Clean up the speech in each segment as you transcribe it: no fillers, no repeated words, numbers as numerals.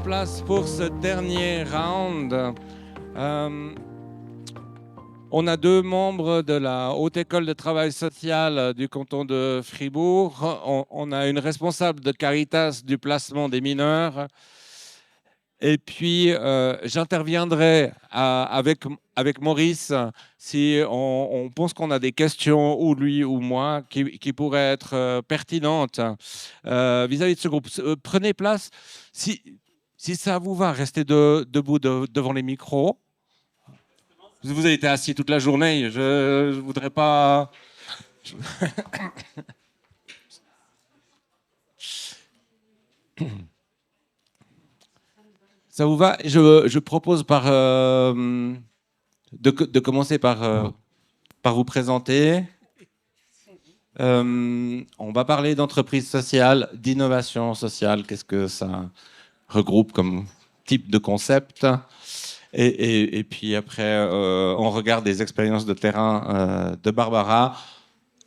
place pour ce dernier round. On a deux membres de la Haute École de Travail Social du canton de Fribourg. On a une responsable de Caritas du placement des mineurs. Et puis, j'interviendrai avec Maurice si on pense qu'on a des questions, ou lui ou moi, qui pourraient être pertinentes vis-à-vis de ce groupe. Prenez place. Si ça vous va, restez debout devant les micros. Vous avez été assis toute la journée. Je ne voudrais pas... Ça vous va? Je propose de commencer par vous présenter. On va parler d'entreprise sociale, d'innovation sociale. Qu'est-ce que ça regroupe comme type de concept? Et puis après, on regarde des expériences de terrain de Barbara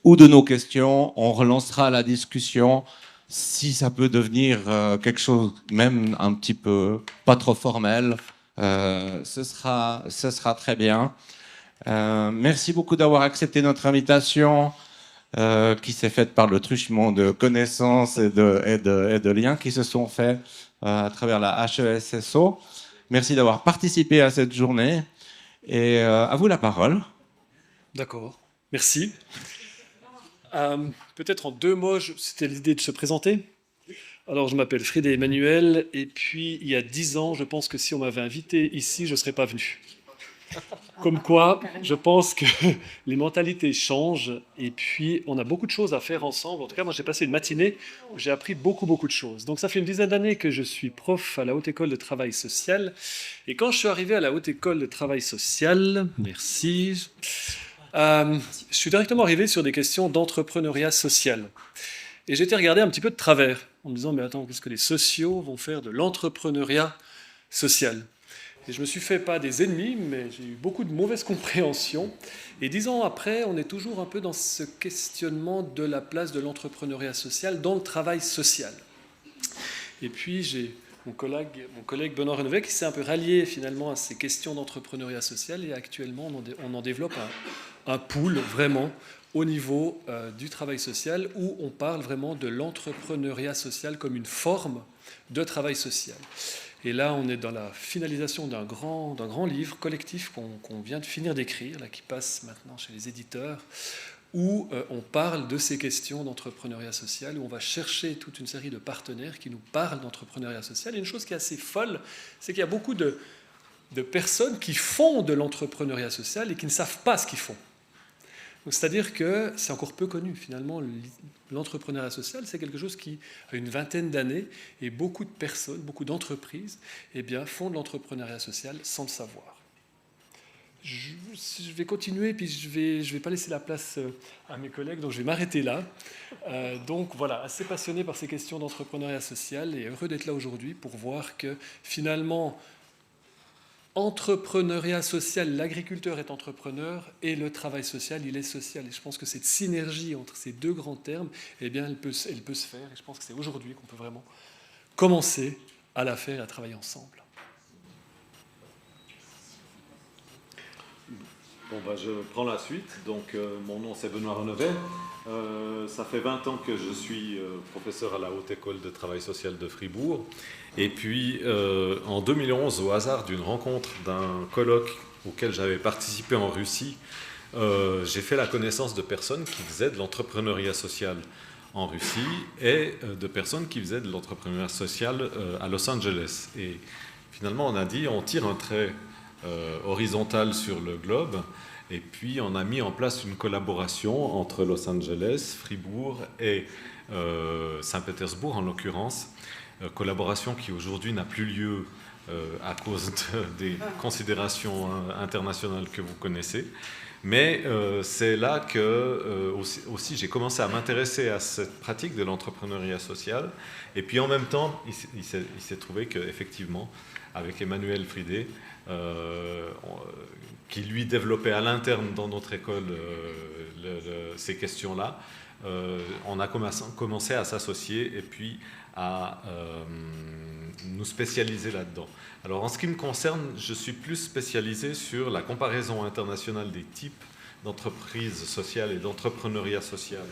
ou de nos questions. On relancera la discussion. Si ça peut devenir quelque chose, même un petit peu pas trop formel, ce sera très bien. Merci beaucoup d'avoir accepté notre invitation qui s'est faite par le truchement de connaissances et de liens qui se sont faits à travers la HESSO. Merci d'avoir participé à cette journée et à vous la parole. D'accord, merci. Peut-être en deux mots, c'était l'idée de se présenter. Alors, je m'appelle Frédéric Emmanuel, et puis il y a 10 ans, je pense que si on m'avait invité ici, je ne serais pas venu. Comme quoi, je pense que les mentalités changent, et puis on a beaucoup de choses à faire ensemble. En tout cas, moi j'ai passé une matinée où j'ai appris beaucoup de choses. Donc ça fait une dizaine d'années que je suis prof à la Haute École de Travail Social, et quand je suis arrivé à la Haute École de Travail Social, merci, je suis directement arrivé sur des questions d'entrepreneuriat social. Et j'ai été regardé un petit peu de travers, en me disant, mais attends, qu'est-ce que les sociaux vont faire de l'entrepreneuriat social? Et je me suis fait pas des ennemis, mais j'ai eu beaucoup de mauvaise compréhension. Et 10 ans après, on est toujours un peu dans ce questionnement de la place de l'entrepreneuriat social dans le travail social. Et puis j'ai mon collègue Benoît Renouvet qui s'est un peu rallié finalement à ces questions d'entrepreneuriat social, et actuellement on en développe un pool vraiment au niveau du travail social où on parle vraiment de l'entrepreneuriat social comme une forme de travail social. Et là, on est dans la finalisation d'un grand livre collectif qu'on vient de finir d'écrire, là, qui passe maintenant chez les éditeurs, où on parle de ces questions d'entrepreneuriat social, où on va chercher toute une série de partenaires qui nous parlent d'entrepreneuriat social. Et une chose qui est assez folle, c'est qu'il y a beaucoup de personnes qui font de l'entrepreneuriat social et qui ne savent pas ce qu'ils font. C'est-à-dire que c'est encore peu connu, finalement. L'entrepreneuriat social, c'est quelque chose qui a une vingtaine d'années, et beaucoup de personnes, beaucoup d'entreprises, eh bien, font de l'entrepreneuriat social sans le savoir. Je vais continuer, puis je vais pas laisser la place à mes collègues, donc je vais m'arrêter là. Donc voilà, assez passionné par ces questions d'entrepreneuriat social, et heureux d'être là aujourd'hui pour voir que finalement, entrepreneuriat social, l'agriculteur est entrepreneur et le travail social, il est social. Et je pense que cette synergie entre ces deux grands termes, eh bien, elle peut se faire. Et je pense que c'est aujourd'hui qu'on peut vraiment commencer à la faire et à travailler ensemble. Bon, je prends la suite. Donc, mon nom, c'est Benoît Renouvet. Ça fait 20 ans que je suis professeur à la Haute École de Travail Social de Fribourg. Et puis, en 2011, au hasard d'une rencontre d'un colloque auquel j'avais participé en Russie, j'ai fait la connaissance de personnes qui faisaient de l'entrepreneuriat social en Russie et de personnes qui faisaient de l'entrepreneuriat social à Los Angeles. Et finalement, on a dit, on tire un trait horizontal sur le globe, et puis on a mis en place une collaboration entre Los Angeles, Fribourg et Saint-Pétersbourg en l'occurrence, collaboration qui aujourd'hui n'a plus lieu à cause des considérations internationales que vous connaissez. Mais c'est là que aussi j'ai commencé à m'intéresser à cette pratique de l'entrepreneuriat social. Et puis en même temps, il s'est trouvé qu'effectivement, avec Emmanuel Fridé, qui lui développait à l'interne dans notre école ces questions-là, on a commencé à s'associer et puis à nous spécialiser là-dedans. Alors en ce qui me concerne, je suis plus spécialisé sur la comparaison internationale des types d'entreprises sociales et d'entrepreneuriat social.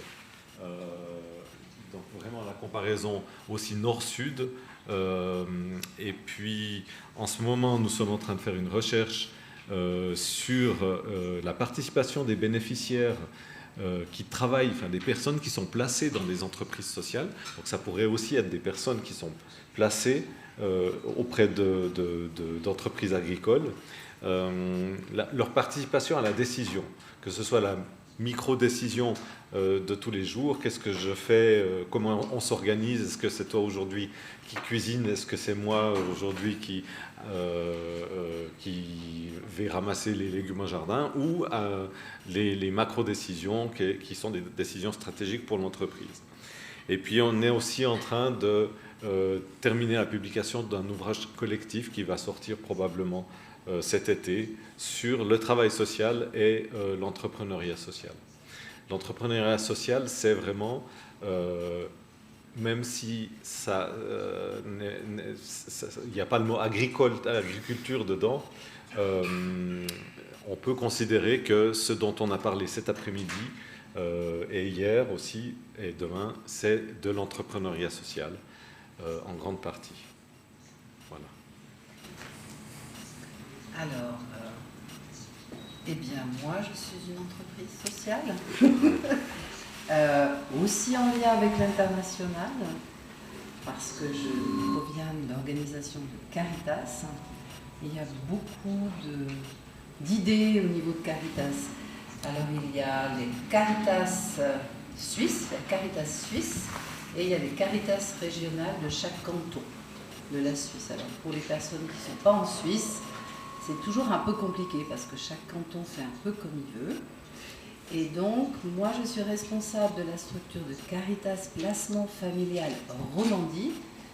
Donc vraiment la comparaison aussi nord-sud. Et puis en ce moment, nous sommes en train de faire une recherche sur la participation des bénéficiaires qui travaillent, enfin des personnes qui sont placées dans des entreprises sociales. Donc ça pourrait aussi être des personnes qui sont placées auprès d'entreprises agricoles. Leur participation à la décision, que ce soit la micro-décision de tous les jours, qu'est-ce que je fais, comment on s'organise, est-ce que c'est toi aujourd'hui qui cuisine, est-ce que c'est moi aujourd'hui qui vais ramasser les légumes au jardin, ou les macro-décisions qui sont des décisions stratégiques pour l'entreprise. Et puis on est aussi en train de terminer la publication d'un ouvrage collectif qui va sortir probablement cet été sur le travail social et l'entrepreneuriat social. L'entrepreneuriat social, c'est vraiment, même si il n'y a pas le mot agriculture dedans, on peut considérer que ce dont on a parlé cet après-midi et hier aussi et demain, c'est de l'entrepreneuriat social en grande partie. Voilà. Alors, eh bien, moi, je suis une entreprise sociale, aussi en lien avec l'international, parce que je proviens de l'organisation de Caritas. Il y a beaucoup d'idées au niveau de Caritas. Alors, il y a les Caritas suisses, la Caritas suisse, et il y a les Caritas régionales de chaque canton de la Suisse. Alors, pour les personnes qui ne sont pas en Suisse, c'est toujours un peu compliqué parce que chaque canton fait un peu comme il veut. Et donc, moi, je suis responsable de la structure de Caritas Placement Familial Romandie,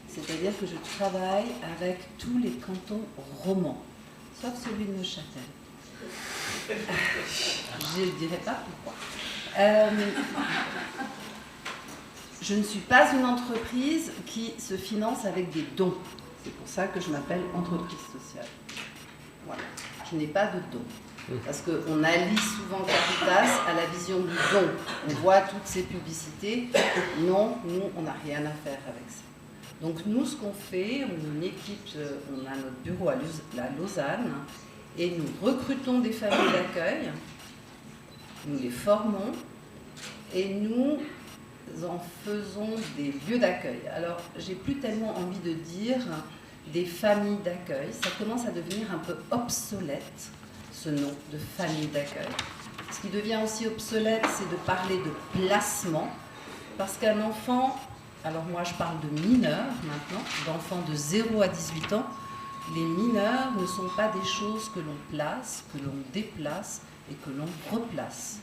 c'est-à-dire que je travaille avec tous les cantons romans, sauf celui de Neuchâtel. Je ne dirai pas pourquoi. Je ne suis pas une entreprise qui se finance avec des dons. C'est pour ça que je m'appelle entreprise sociale. Voilà. Je n'ai pas de dons. Parce qu'on allie souvent Caritas à la vision du don. On voit toutes ces publicités. Non, nous, on n'a rien à faire avec ça. Donc nous, ce qu'on fait, on a une équipe, on a notre bureau à Lausanne, et nous recrutons des familles d'accueil, nous les formons, et nous en faisons des lieux d'accueil. Alors, j'ai plus tellement envie de dire des familles d'accueil. Ça commence à devenir un peu obsolète, ce nom de famille d'accueil. Ce qui devient aussi obsolète, c'est de parler de placement, parce qu'un enfant, alors moi je parle de mineurs maintenant, d'enfants de 0 à 18 ans, les mineurs ne sont pas des choses que l'on place, que l'on déplace et que l'on replace.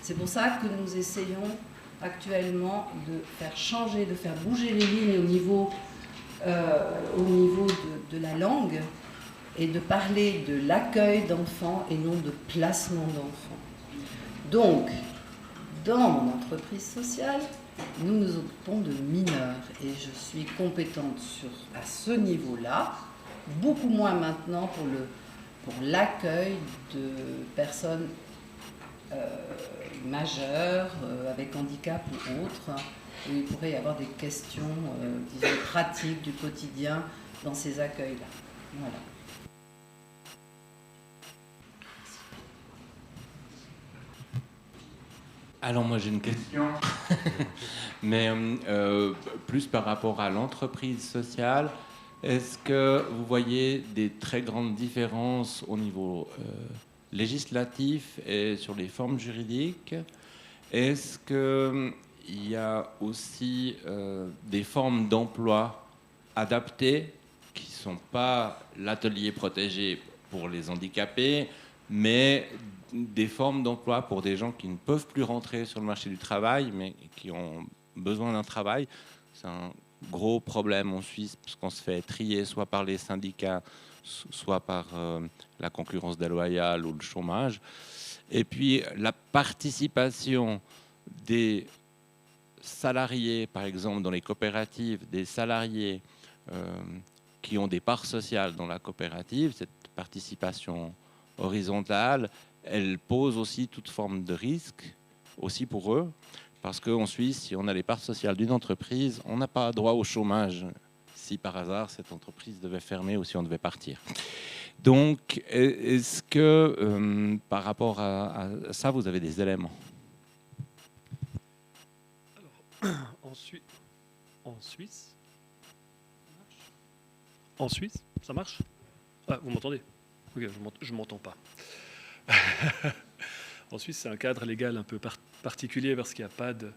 C'est pour ça que nous essayons actuellement de faire changer, de faire bouger les lignes au niveau de la langue et de parler de l'accueil d'enfants et non de placement d'enfants. Donc, dans mon entreprise sociale, nous nous occupons de mineurs et je suis compétente à ce niveau-là, beaucoup moins maintenant pour l'accueil de personnes majeures, avec handicap ou autres, où il pourrait y avoir des questions disons, pratiques du quotidien dans ces accueils-là. Voilà. Alors moi j'ai une question, mais plus par rapport à l'entreprise sociale. Est-ce que vous voyez des très grandes différences au niveau législatif et sur les formes juridiques? Est-ce qu'il y a aussi des formes d'emploi adaptées qui ne sont pas l'atelier protégé pour les handicapés, mais des formes d'emploi pour des gens qui ne peuvent plus rentrer sur le marché du travail, mais qui ont besoin d'un travail? C'est un gros problème en Suisse, parce qu'on se fait trier soit par les syndicats, soit par la concurrence déloyale ou le chômage. Et puis la participation des salariés, par exemple, dans les coopératives, des salariés qui ont des parts sociales dans la coopérative, cette participation horizontale, elle pose aussi toute forme de risque, aussi pour eux, parce qu'en Suisse, si on a les parts sociales d'une entreprise, on n'a pas droit au chômage si par hasard cette entreprise devait fermer ou si on devait partir. Donc, est-ce que par rapport à ça, vous avez des éléments? Alors, en Suisse, ça marche? Ah, vous m'entendez? Ok, je m'entends pas. En Suisse, c'est un cadre légal un peu particulier parce qu'il n'y a pas de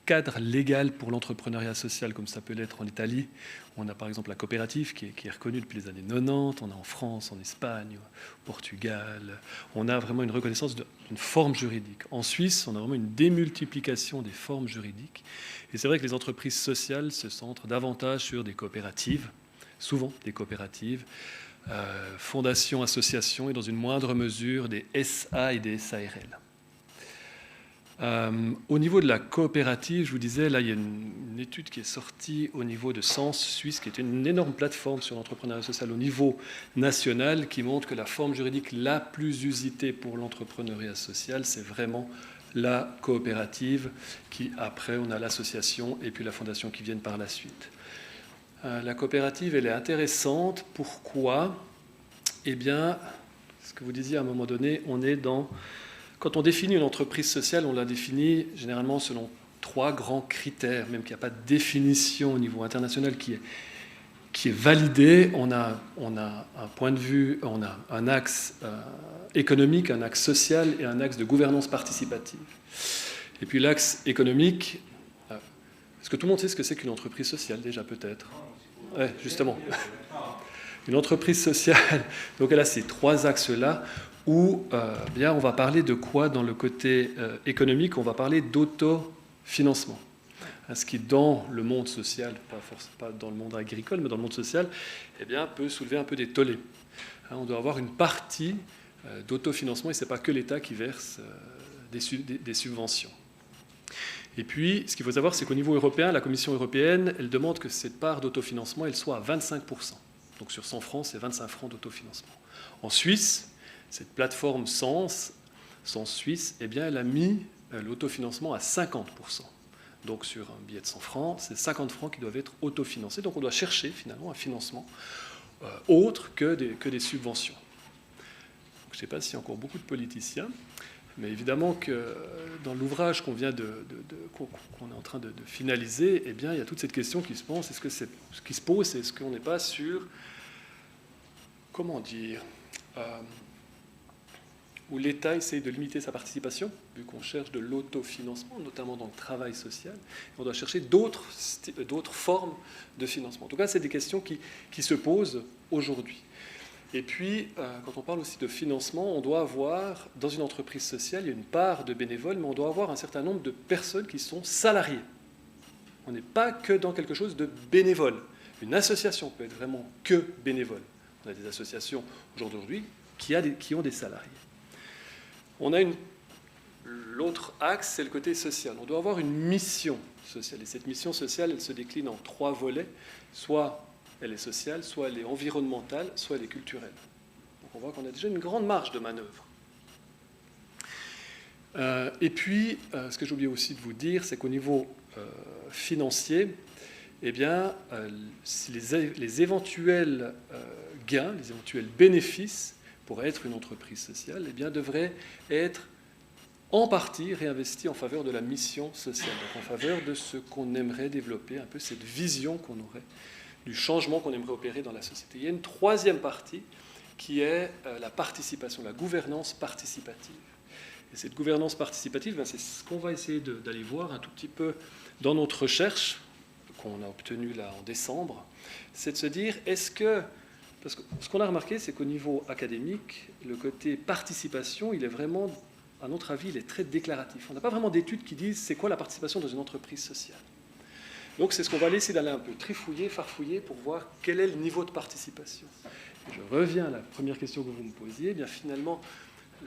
cadre légal pour l'entrepreneuriat social comme ça peut l'être en Italie. On a par exemple la coopérative qui est reconnue depuis les années 90. On a en France, en Espagne, au Portugal. On a vraiment une reconnaissance d'une forme juridique. En Suisse, on a vraiment une démultiplication des formes juridiques. Et c'est vrai que les entreprises sociales se centrent davantage sur des coopératives, souvent des coopératives, fondations, associations et dans une moindre mesure des SA et des SARL. Au niveau de la coopérative, je vous disais, là il y a une étude qui est sortie au niveau de Sens Suisse, qui est une énorme plateforme sur l'entrepreneuriat social au niveau national, qui montre que la forme juridique la plus usitée pour l'entrepreneuriat social, c'est vraiment la coopérative, qui après on a l'association et puis la fondation qui viennent par la suite. La coopérative, elle est intéressante. Pourquoi? Eh bien, ce que vous disiez à un moment donné, quand on définit une entreprise sociale, on la définit généralement selon 3 grands critères, même qu'il n'y a pas de définition au niveau international qui est validée. On a un point de vue, on a un axe économique, un axe social et un axe de gouvernance participative. Et puis l'axe économique, est-ce que tout le monde sait ce que c'est qu'une entreprise sociale déjà peut-être? Oui, justement. Une entreprise sociale, donc elle a ces 3 axes-là où bien, on va parler de quoi dans le côté économique? On va parler d'autofinancement. Ce qui, dans le monde social, pas dans le monde agricole, mais dans le monde social, eh bien, peut soulever un peu des tollés. On doit avoir une partie d'autofinancement et ce n'est pas que l'État qui verse des subventions. Et puis, ce qu'il faut savoir, c'est qu'au niveau européen, la Commission européenne, elle demande que cette part d'autofinancement, elle soit à 25%. Donc sur 100 francs, c'est 25 francs d'autofinancement. En Suisse, cette plateforme Sens Suisse, eh bien, elle a mis l'autofinancement à 50%. Donc sur un billet de 100 francs, c'est 50 francs qui doivent être autofinancés. Donc on doit chercher finalement un financement autre que des subventions. Donc, je ne sais pas s'il y a encore beaucoup de politiciens. Mais évidemment que dans l'ouvrage qu'on est en train de finaliser, eh bien, il y a toute cette question qui se pose. Est-ce qu'on n'est pas sur, comment dire, où l'État essaye de limiter sa participation, vu qu'on cherche de l'autofinancement, notamment dans le travail social, on doit chercher d'autres formes de financement. En tout cas, c'est des questions qui se posent aujourd'hui. Et puis, quand on parle aussi de financement, on doit avoir, dans une entreprise sociale, il y a une part de bénévoles, mais on doit avoir un certain nombre de personnes qui sont salariées. On n'est pas que dans quelque chose de bénévole. Une association peut être vraiment que bénévole. On a des associations aujourd'hui qui ont des salariés. On a l'autre axe, c'est le côté social. On doit avoir une mission sociale. Et cette mission sociale, elle se décline en 3 volets, soit elle est sociale, soit elle est environnementale, soit elle est culturelle. Donc on voit qu'on a déjà une grande marge de manœuvre. Et puis, ce que j'ai oublié aussi de vous dire, c'est qu'au niveau financier, eh bien, les éventuels gains, les éventuels bénéfices pour être une entreprise sociale, eh bien, devraient être en partie réinvestis en faveur de la mission sociale, donc en faveur de ce qu'on aimerait développer, un peu cette vision qu'on aurait du changement qu'on aimerait opérer dans la société. Il y a une 3e partie qui est la participation, la gouvernance participative. Et cette gouvernance participative, c'est ce qu'on va essayer d'aller voir un tout petit peu dans notre recherche qu'on a obtenue là en décembre, c'est de se dire, parce que ce qu'on a remarqué, c'est qu'au niveau académique, le côté participation, il est vraiment, à notre avis, il est très déclaratif. On n'a pas vraiment d'études qui disent c'est quoi la participation dans une entreprise sociale. Donc c'est ce qu'on va essayer d'aller un peu trifouiller, farfouiller pour voir quel est le niveau de participation. Et je reviens à la première question que vous me posiez. Eh bien finalement,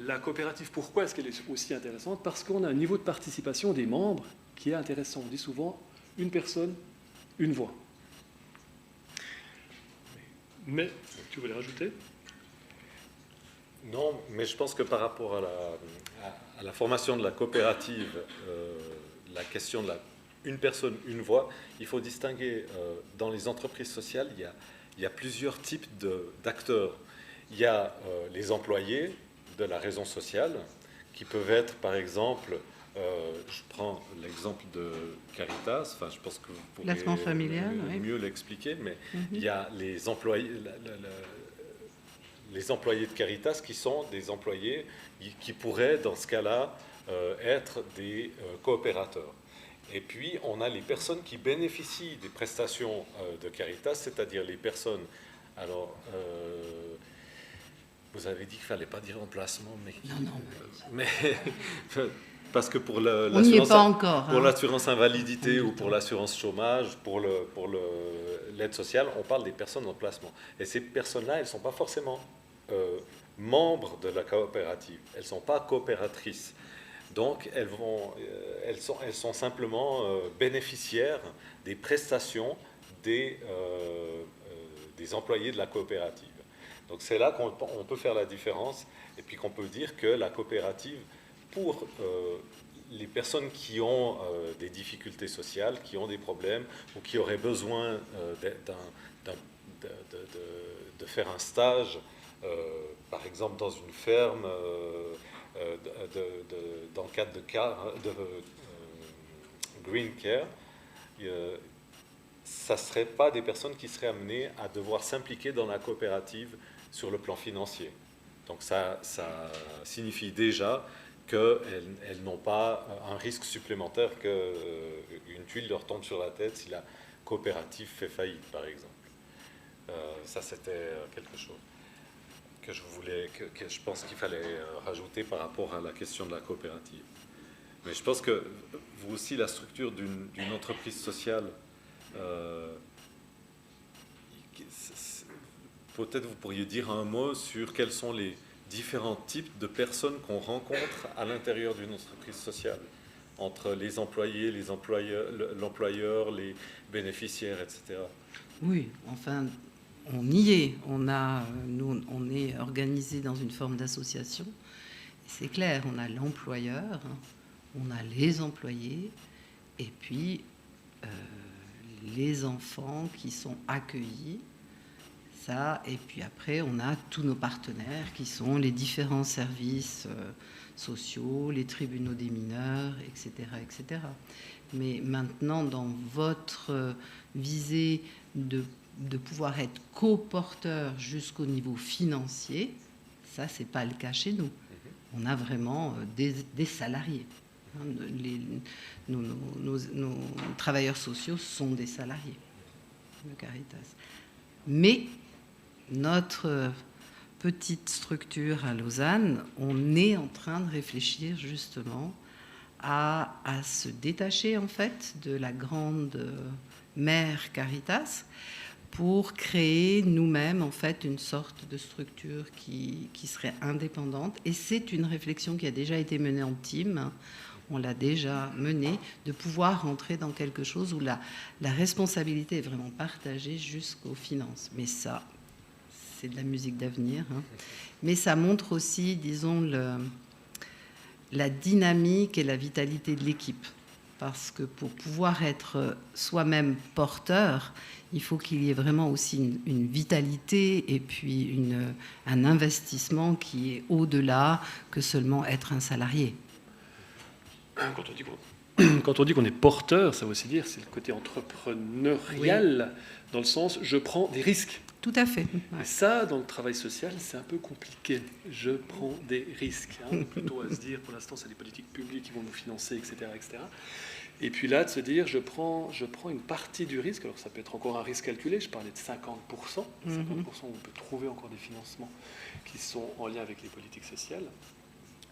la coopérative, pourquoi est-ce qu'elle est aussi intéressante? Parce qu'on a un niveau de participation des membres qui est intéressant. On dit souvent une personne, une voix. Mais, tu voulais rajouter ? Non, mais je pense que par rapport à la formation de la coopérative, la question de une personne, une voix, il faut distinguer dans les entreprises sociales, il y a plusieurs types d'acteurs. Il y a les employés de la raison sociale, qui peuvent être, par exemple, je prends l'exemple de Caritas, enfin, je pense que vous pourrez Placement familial, mieux l'expliquer, mais il y a les employés, les employés de Caritas qui sont des employés qui pourraient, dans ce cas-là, être des coopérateurs. Et puis, on a les personnes qui bénéficient des prestations de Caritas, c'est-à-dire les personnes... Alors, vous avez dit qu'il ne fallait pas dire emplacement, mais... mais parce que pour l'assurance invalidité ou pour l'assurance chômage, pour l'aide sociale, on parle des personnes en placement. Et ces personnes-là, elles ne sont pas forcément membres de la coopérative. Elles ne sont pas coopératrices. Donc, elles sont simplement bénéficiaires des prestations des employés de la coopérative. Donc, c'est là qu'on peut faire la différence et puis qu'on peut dire que la coopérative, pour les personnes qui ont des difficultés sociales, qui ont des problèmes ou qui auraient besoin de faire un stage, par exemple dans une ferme, dans le cadre de Green Care, ça ne serait pas des personnes qui seraient amenées à devoir s'impliquer dans la coopérative sur le plan financier. Donc ça signifie déjà qu'elles n'ont pas un risque supplémentaire qu'une tuile leur tombe sur la tête si la coopérative fait faillite, par exemple. Ça, c'était quelque chose que je pense qu'il fallait rajouter par rapport à la question de la coopérative. Mais je pense que vous aussi, la structure d'une entreprise sociale, peut-être vous pourriez dire un mot sur quels sont les différents types de personnes qu'on rencontre à l'intérieur d'une entreprise sociale, entre les employés, l'employeur, les bénéficiaires, etc. Oui, enfin, on y est. Nous, on est organisé dans une forme d'association. C'est clair, on a l'employeur, on a les employés, et puis les enfants qui sont accueillis. Ça, et puis après, on a tous nos partenaires qui sont les différents services sociaux, les tribunaux des mineurs, etc., etc. Mais maintenant, dans votre visée de pouvoir être coporteur jusqu'au niveau financier, ça, c'est pas le cas chez nous. On a vraiment des salariés. Nos travailleurs sociaux sont des salariés de Caritas. Mais notre petite structure à Lausanne, on est en train de réfléchir justement à se détacher en fait de la grande mère Caritas pour créer nous-mêmes en fait une sorte de structure qui serait indépendante. Et c'est une réflexion qui a déjà été menée en team. On l'a déjà menée, de pouvoir rentrer dans quelque chose où la responsabilité est vraiment partagée jusqu'aux finances. Mais ça, c'est de la musique d'avenir. Mais ça montre aussi, disons, la dynamique et la vitalité de l'équipe. Parce que pour pouvoir être soi-même porteur, il faut qu'il y ait vraiment aussi une vitalité et puis un investissement qui est au-delà que seulement être un salarié. Quand on dit qu'on est porteur, ça veut aussi dire c'est le côté entrepreneurial, oui. Dans le sens je prends des risques. Tout à fait. Ouais. Et ça, dans le travail social, c'est un peu compliqué. Je prends des risques. Plutôt à se dire, pour l'instant, c'est des politiques publiques qui vont nous financer, etc., etc. Et puis là, de se dire, je prends une partie du risque. Alors ça peut être encore un risque calculé. Je parlais de 50%. 50%, on peut trouver encore des financements qui sont en lien avec les politiques sociales.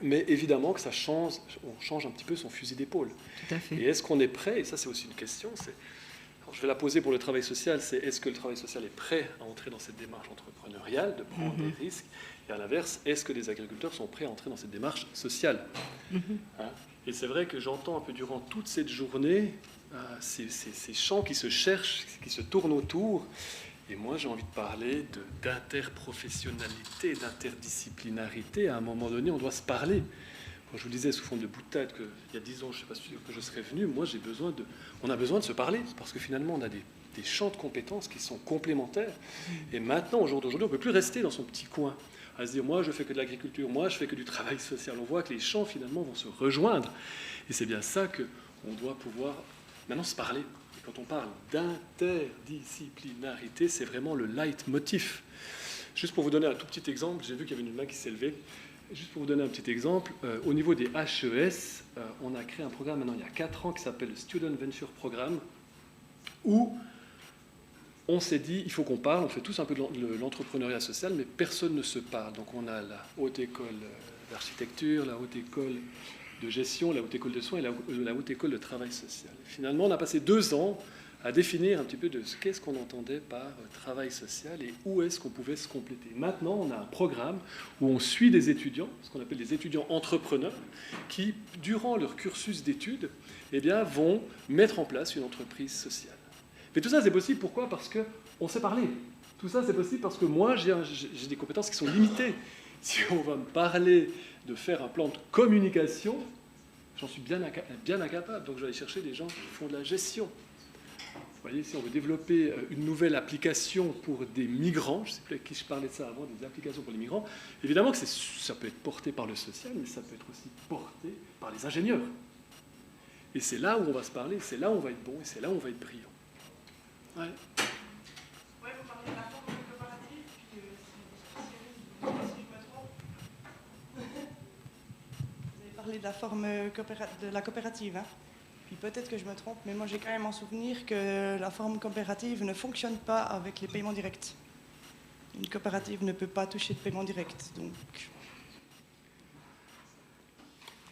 Mais évidemment que on change un petit peu son fusil d'épaule. Tout à fait. Et est-ce qu'on est prêt ? Et ça, c'est aussi une question. je vais la poser pour le travail social, c'est est-ce que le travail social est prêt à entrer dans cette démarche entrepreneuriale, de prendre des risques, et à l'inverse, est-ce que les agriculteurs sont prêts à entrer dans cette démarche sociale? Hein? Et c'est vrai que j'entends un peu durant toute cette journée ces champs qui se cherchent, qui se tournent autour, et moi j'ai envie de parler d'interprofessionnalité, d'interdisciplinarité. À un moment donné, on doit se parler. Quand je vous disais sous forme de boutade qu'il y a 10 ans, je ne suis pas sûr que je serais venu, moi on a besoin de se parler, parce que finalement on a des champs de compétences qui sont complémentaires. Et maintenant, au jour d'aujourd'hui, on ne peut plus rester dans son petit coin, à se dire moi je fais que de l'agriculture, moi je fais que du travail social. On voit que les champs finalement vont se rejoindre. Et c'est bien ça qu'on doit pouvoir maintenant se parler. Et quand on parle d'interdisciplinarité, c'est vraiment le leitmotiv. Juste pour vous donner un tout petit exemple, j'ai vu qu'il y avait une main qui s'est levée. Juste pour vous donner un petit exemple, au niveau des HES, on a créé un programme maintenant il y a 4 ans qui s'appelle le Student Venture Programme, où on s'est dit, il faut qu'on parle, on fait tous un peu de l'entrepreneuriat social, mais personne ne se parle. Donc on a la haute école d'architecture, la haute école de gestion, la haute école de soins et la haute école de travail social. Et finalement, on a passé 2 ans à définir un petit peu de ce qu'est-ce qu'on entendait par travail social et où est-ce qu'on pouvait se compléter. Maintenant, on a un programme où on suit des étudiants, ce qu'on appelle des étudiants entrepreneurs, qui, durant leur cursus d'études, eh bien, vont mettre en place une entreprise sociale. Mais tout ça, c'est possible. Pourquoi? Parce qu'on sait parler. Tout ça, c'est possible parce que moi, j'ai des compétences qui sont limitées. Si on va me parler de faire un plan de communication, j'en suis bien incapable. Donc, je vais aller chercher des gens qui font de la gestion. Vous voyez, si on veut développer une nouvelle application pour des migrants, je ne sais plus avec qui je parlais de ça avant, des applications pour les migrants, évidemment que ça peut être porté par le social, mais ça peut être aussi porté par les ingénieurs. Et c'est là où on va se parler, c'est là où on va être bon, et c'est là où on va être brillant. Ouais. Ouais, vous parlez de la forme coopérative, puis si je me trompe. Vous avez parlé de la forme de la coopérative, hein. Puis peut-être que je me trompe, mais moi j'ai quand même en souvenir que la forme coopérative ne fonctionne pas avec les paiements directs. Une coopérative ne peut pas toucher de paiement direct, donc...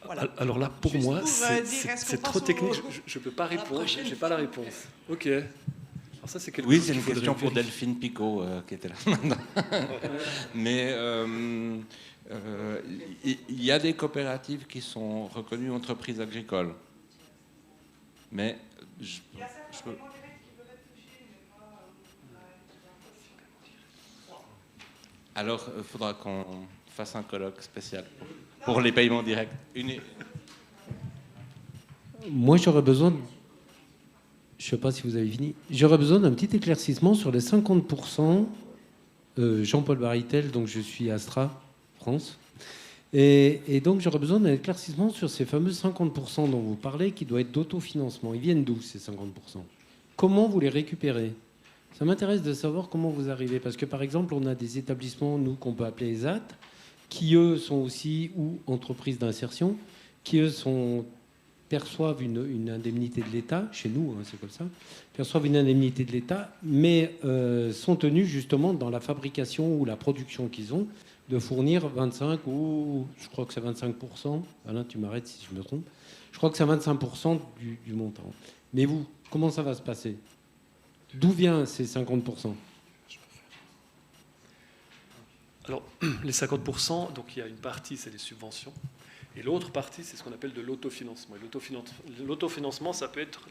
Voilà. Alors là, pour moi, c'est trop technique. Je ne peux pas répondre, je n'ai pas la réponse. Ok. Alors ça, c'est oui, c'est une question pour Delphine Picot qui était là. Mais il y a des coopératives qui sont reconnues entreprises agricoles. Mais il y a certains paiements directs qui peuvent être touchés, mais pas... Alors, il faudra qu'on fasse un colloque spécial pour les paiements directs. Moi, j'aurais besoin... Je ne sais pas si vous avez fini. J'aurais besoin d'un petit éclaircissement sur les 50%. Jean-Paul Baritel, donc je suis Astra France. Et donc, j'aurais besoin d'un éclaircissement sur ces fameux 50% dont vous parlez, qui doivent être d'autofinancement. Ils viennent d'où, ces 50%? Comment vous les récupérez? Ça m'intéresse de savoir comment vous arrivez. Parce que, par exemple, on a des établissements, nous, qu'on peut appeler ESAT, qui, eux, sont aussi, ou entreprises d'insertion, qui, eux, perçoivent une indemnité de l'État, chez nous, hein, c'est comme ça, perçoivent une indemnité de l'État, mais sont tenus, justement, dans la fabrication ou la production qu'ils ont, de fournir 25 ou je crois que c'est 25%. Alain, tu m'arrêtes si je me trompe. Je crois que c'est 25% du montant. Mais vous, comment ça va se passer? D'où viennent ces 50%? Alors, les 50%, donc il y a une partie, c'est des subventions. Et l'autre partie, c'est ce qu'on appelle de l'autofinancement. Et l'autofinancement, ça peut être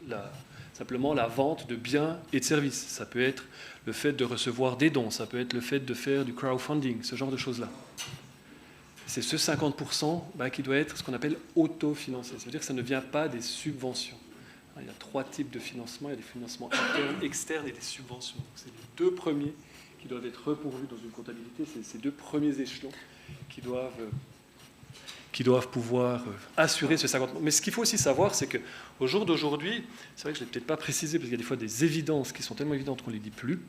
simplement la vente de biens et de services. Ça peut être le fait de recevoir des dons. Ça peut être le fait de faire du crowdfunding, ce genre de choses-là. C'est ce 50% qui doit être ce qu'on appelle autofinancé. Ça veut dire que ça ne vient pas des subventions. Il y a 3 types de financement. Il y a des financements internes, externes et des subventions. C'est les 2 premiers qui doivent être repourvus dans une comptabilité. C'est ces 2 premiers échelons qui doivent pouvoir assurer ce 50%. Mais ce qu'il faut aussi savoir, c'est qu'au jour d'aujourd'hui, c'est vrai que je ne l'ai peut-être pas précisé, parce qu'il y a des fois des évidences qui sont tellement évidentes qu'on ne les dit plus,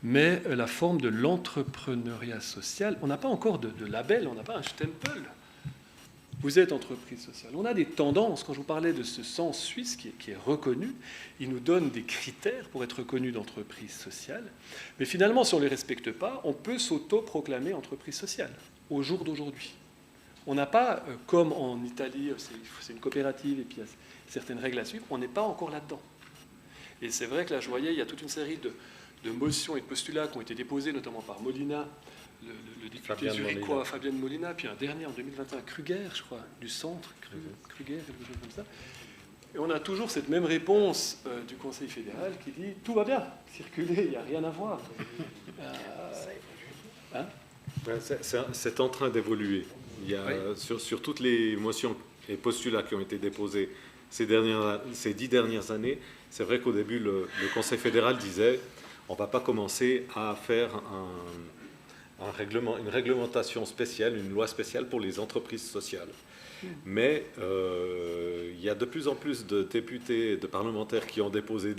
mais la forme de l'entrepreneuriat social, on n'a pas encore de label, on n'a pas un stempel. Vous êtes entreprise sociale. On a des tendances. Quand je vous parlais de ce sens suisse qui est reconnu, il nous donne des critères pour être reconnu d'entreprise sociale. Mais finalement, si on ne les respecte pas, on peut s'auto-proclamer entreprise sociale au jour d'aujourd'hui. On n'a pas, comme en Italie, c'est une coopérative et puis il y a certaines règles à suivre, on n'est pas encore là-dedans. Et c'est vrai que là, je voyais, il y a toute une série de motions et de postulats qui ont été déposés, notamment par Molina, le député Fabien zurichois Molina. Fabien Molina, puis un dernier en 2021, Kruger, je crois, du centre, Kruger, quelque chose comme ça. Et on a toujours cette même réponse du Conseil fédéral qui dit « tout va bien, circuler, il n'y a rien à voir ». Ouais, c'est en train d'évoluer. Il y a, sur toutes les motions et postulats qui ont été déposés ces 10 dernières années, c'est vrai qu'au début, le Conseil fédéral disait on ne va pas commencer à faire une réglementation spéciale, une loi spéciale pour les entreprises sociales. Mais il y a de plus en plus de députés et de parlementaires qui ont déposé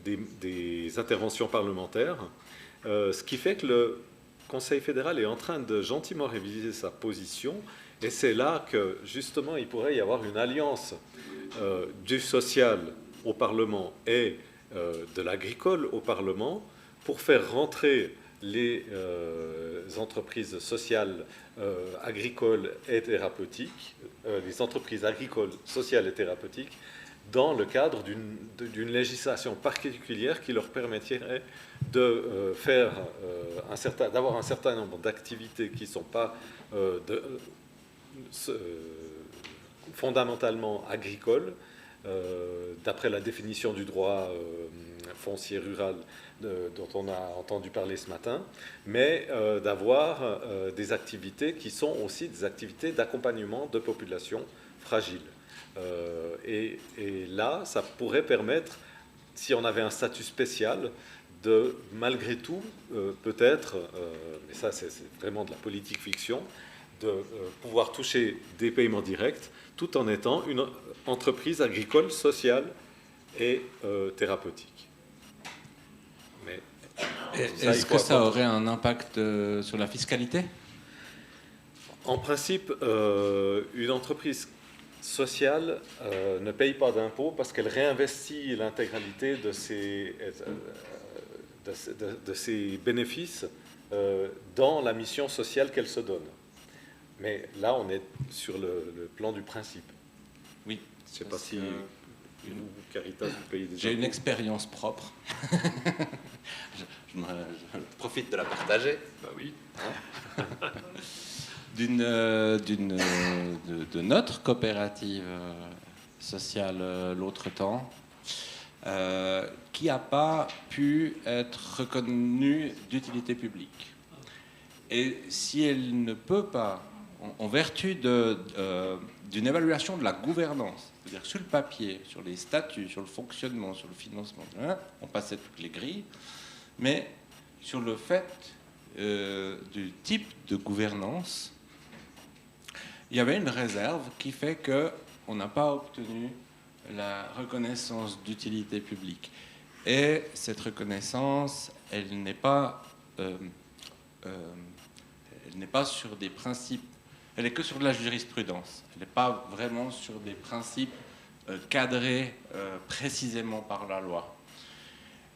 des interventions parlementaires, ce qui fait que le Conseil fédéral est en train de gentiment réviser sa position, et c'est là que justement il pourrait y avoir une alliance du social au Parlement et de l'agricole au Parlement pour faire rentrer les entreprises sociales agricoles et thérapeutiques, les entreprises agricoles, sociales et thérapeutiques, dans le cadre d'une législation particulière qui leur permettrait de d'avoir un certain nombre d'activités qui ne sont pas fondamentalement agricoles, d'après la définition du droit foncier rural dont on a entendu parler ce matin, mais d'avoir des activités qui sont aussi des activités d'accompagnement de populations fragiles. Et là, ça pourrait permettre, si on avait un statut spécial, de, malgré tout, peut-être, mais ça c'est vraiment de la politique fiction, de pouvoir toucher des paiements directs tout en étant une entreprise agricole, sociale et thérapeutique. Mais est-ce que ça aurait un impact sur la fiscalité? En principe, une entreprise sociale ne paye pas d'impôts parce qu'elle réinvestit l'intégralité de ses bénéfices dans la mission sociale qu'elle se donne. Mais là, on est sur le plan du principe. Oui. Je ne sais pas si vous, Caritas, vous payez des impôts. J'ai une expérience propre. je profite de la partager. Bah oui. De notre coopérative sociale l'autre temps, qui n'a pas pu être reconnue d'utilité publique. Et si elle ne peut pas, en vertu d'une évaluation de la gouvernance, c'est-à-dire sur le papier, sur les statuts, sur le fonctionnement, sur le financement, on passait toutes les grilles, mais sur le fait du type de gouvernance, il y avait une réserve qui fait qu'on n'a pas obtenu la reconnaissance d'utilité publique. Et cette reconnaissance, elle n'est pas sur des principes, elle n'est que sur de la jurisprudence. Elle n'est pas vraiment sur des principes cadrés précisément par la loi.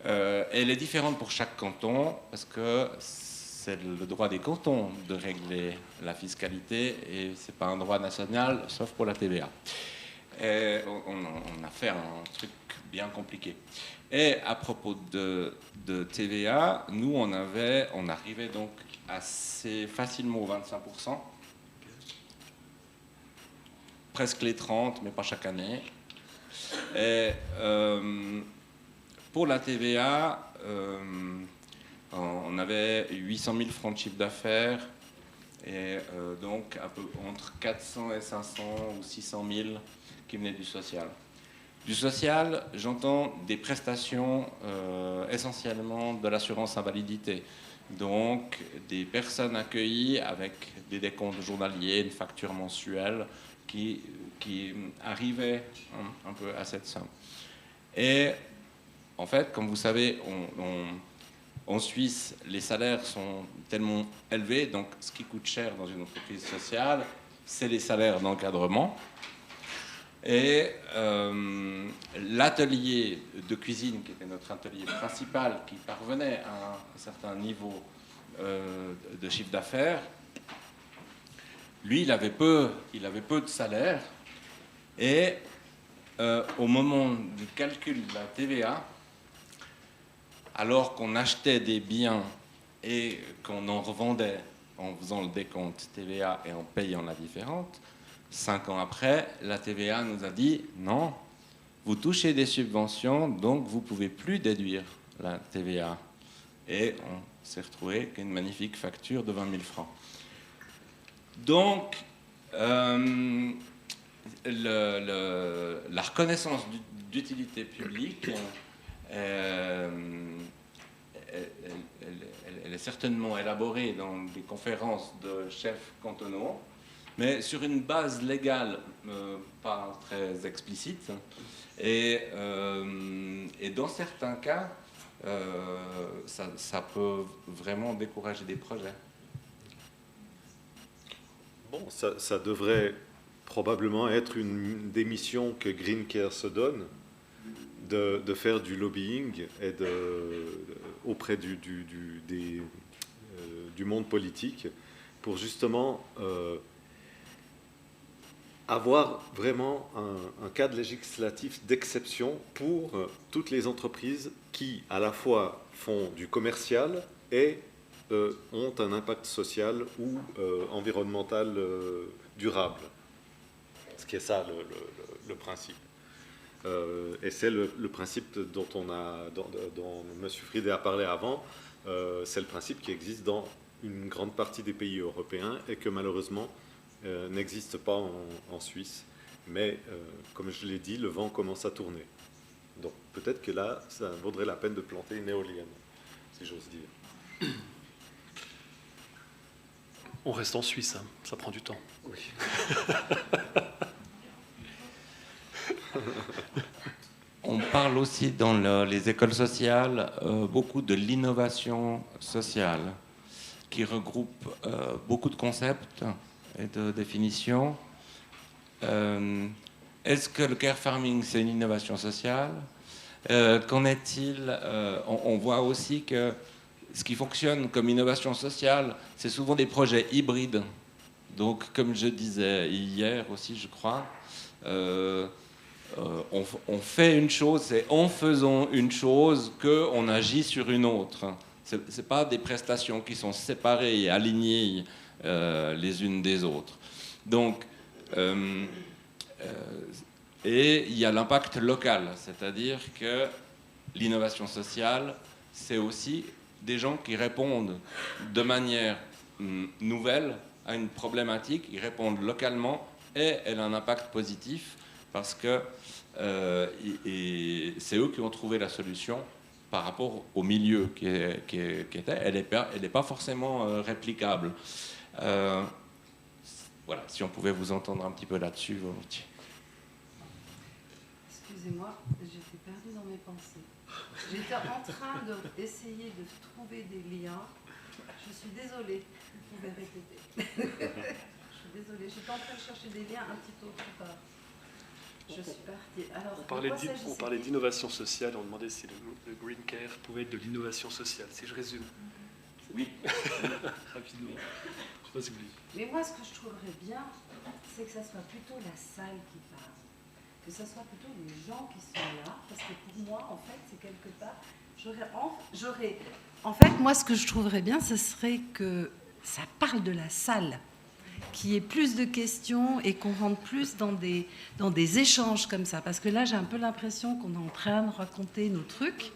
Elle est différente pour chaque canton parce que c'est le droit des cantons de régler la fiscalité et ce n'est pas un droit national, sauf pour la TVA. Et on a fait un truc bien compliqué. Et à propos de TVA, nous, on arrivait donc assez facilement aux 25%, presque les 30%, mais pas chaque année. Et pour la TVA, on avait 800 000 francs de chiffre d'affaires et donc un peu entre 400 et 500 ou 600 000 qui venaient du social. Du social, j'entends des prestations essentiellement de l'assurance invalidité. Donc des personnes accueillies avec des décomptes journaliers, une facture mensuelle qui arrivaient un peu à cette somme. Et en fait, comme vous savez, en Suisse, les salaires sont tellement élevés, donc ce qui coûte cher dans une entreprise sociale, c'est les salaires d'encadrement. Et l'atelier de cuisine, qui était notre atelier principal, qui parvenait à un certain niveau de chiffre d'affaires, lui, il avait peu de salaire. Et au moment du calcul de la TVA, alors qu'on achetait des biens et qu'on en revendait en faisant le décompte TVA et en payant la différence, 5 ans après, la TVA nous a dit non, vous touchez des subventions, donc vous ne pouvez plus déduire la TVA. Et on s'est retrouvé avec une magnifique facture de 20 000 francs. Donc, la reconnaissance d'utilité publique, elle est certainement élaborée dans des conférences de chefs cantonaux, mais sur une base légale pas très explicite. Et dans certains cas, ça peut vraiment décourager des projets. Bon, ça devrait probablement être une des missions que Green Care se donne, de faire du lobbying et auprès du monde politique pour justement avoir vraiment un cadre législatif d'exception pour toutes les entreprises qui, à la fois, font du commercial et ont un impact social ou environnemental durable. Ce qui est ça le principe. Et c'est le principe dont M. Friede a parlé avant. C'est le principe qui existe dans une grande partie des pays européens et que malheureusement n'existe pas en Suisse. Mais comme je l'ai dit, le vent commence à tourner. Donc peut-être que là, ça vaudrait la peine de planter une éolienne, si j'ose dire. On reste en Suisse, hein. Ça prend du temps. Oui. On parle aussi dans les écoles sociales beaucoup de l'innovation sociale, qui regroupe beaucoup de concepts et de définitions. Est-ce que le care farming, c'est une innovation sociale? Qu'en est-il? On voit aussi que ce qui fonctionne comme innovation sociale, c'est souvent des projets hybrides. Donc, comme je disais hier aussi, je crois, on fait une chose, c'est en faisant une chose qu'on agit sur une autre. Ce n'est pas des prestations qui sont séparées et alignées les unes des autres. Donc, et il y a l'impact local, c'est-à-dire que l'innovation sociale, c'est aussi des gens qui répondent de manière nouvelle à une problématique, ils répondent localement et elle a un impact positif parce que c'est eux qui ont trouvé la solution par rapport au milieu qui était. Elle n'est pas forcément réplicable. Voilà, si on pouvait vous entendre un petit peu là-dessus, volontiers. Excusez-moi, j'étais perdue dans mes pensées. J'étais en train d'essayer de trouver des liens. Je suis désolée, vous pouvez répéter. Je suis désolée, j'étais en train de chercher des liens un petit peu autre part. Je suis partie. Alors, on parlait d'innovation sociale, on demandait si le Green Care pouvait être de l'innovation sociale. Si je résume. Oui. Rapidement. Je sais pas si vous voulez. Mais moi, ce que je trouverais bien, c'est que ça soit plutôt la salle qui parle. Que ça soit plutôt les gens qui sont là. Parce que pour moi, en fait, c'est quelque part... En fait, moi, ce que je trouverais bien, ce serait que ça parle de la salle. Qu'il y ait plus de questions et qu'on rentre plus dans des échanges comme ça. Parce que là, j'ai un peu l'impression qu'on est en train de raconter nos trucs.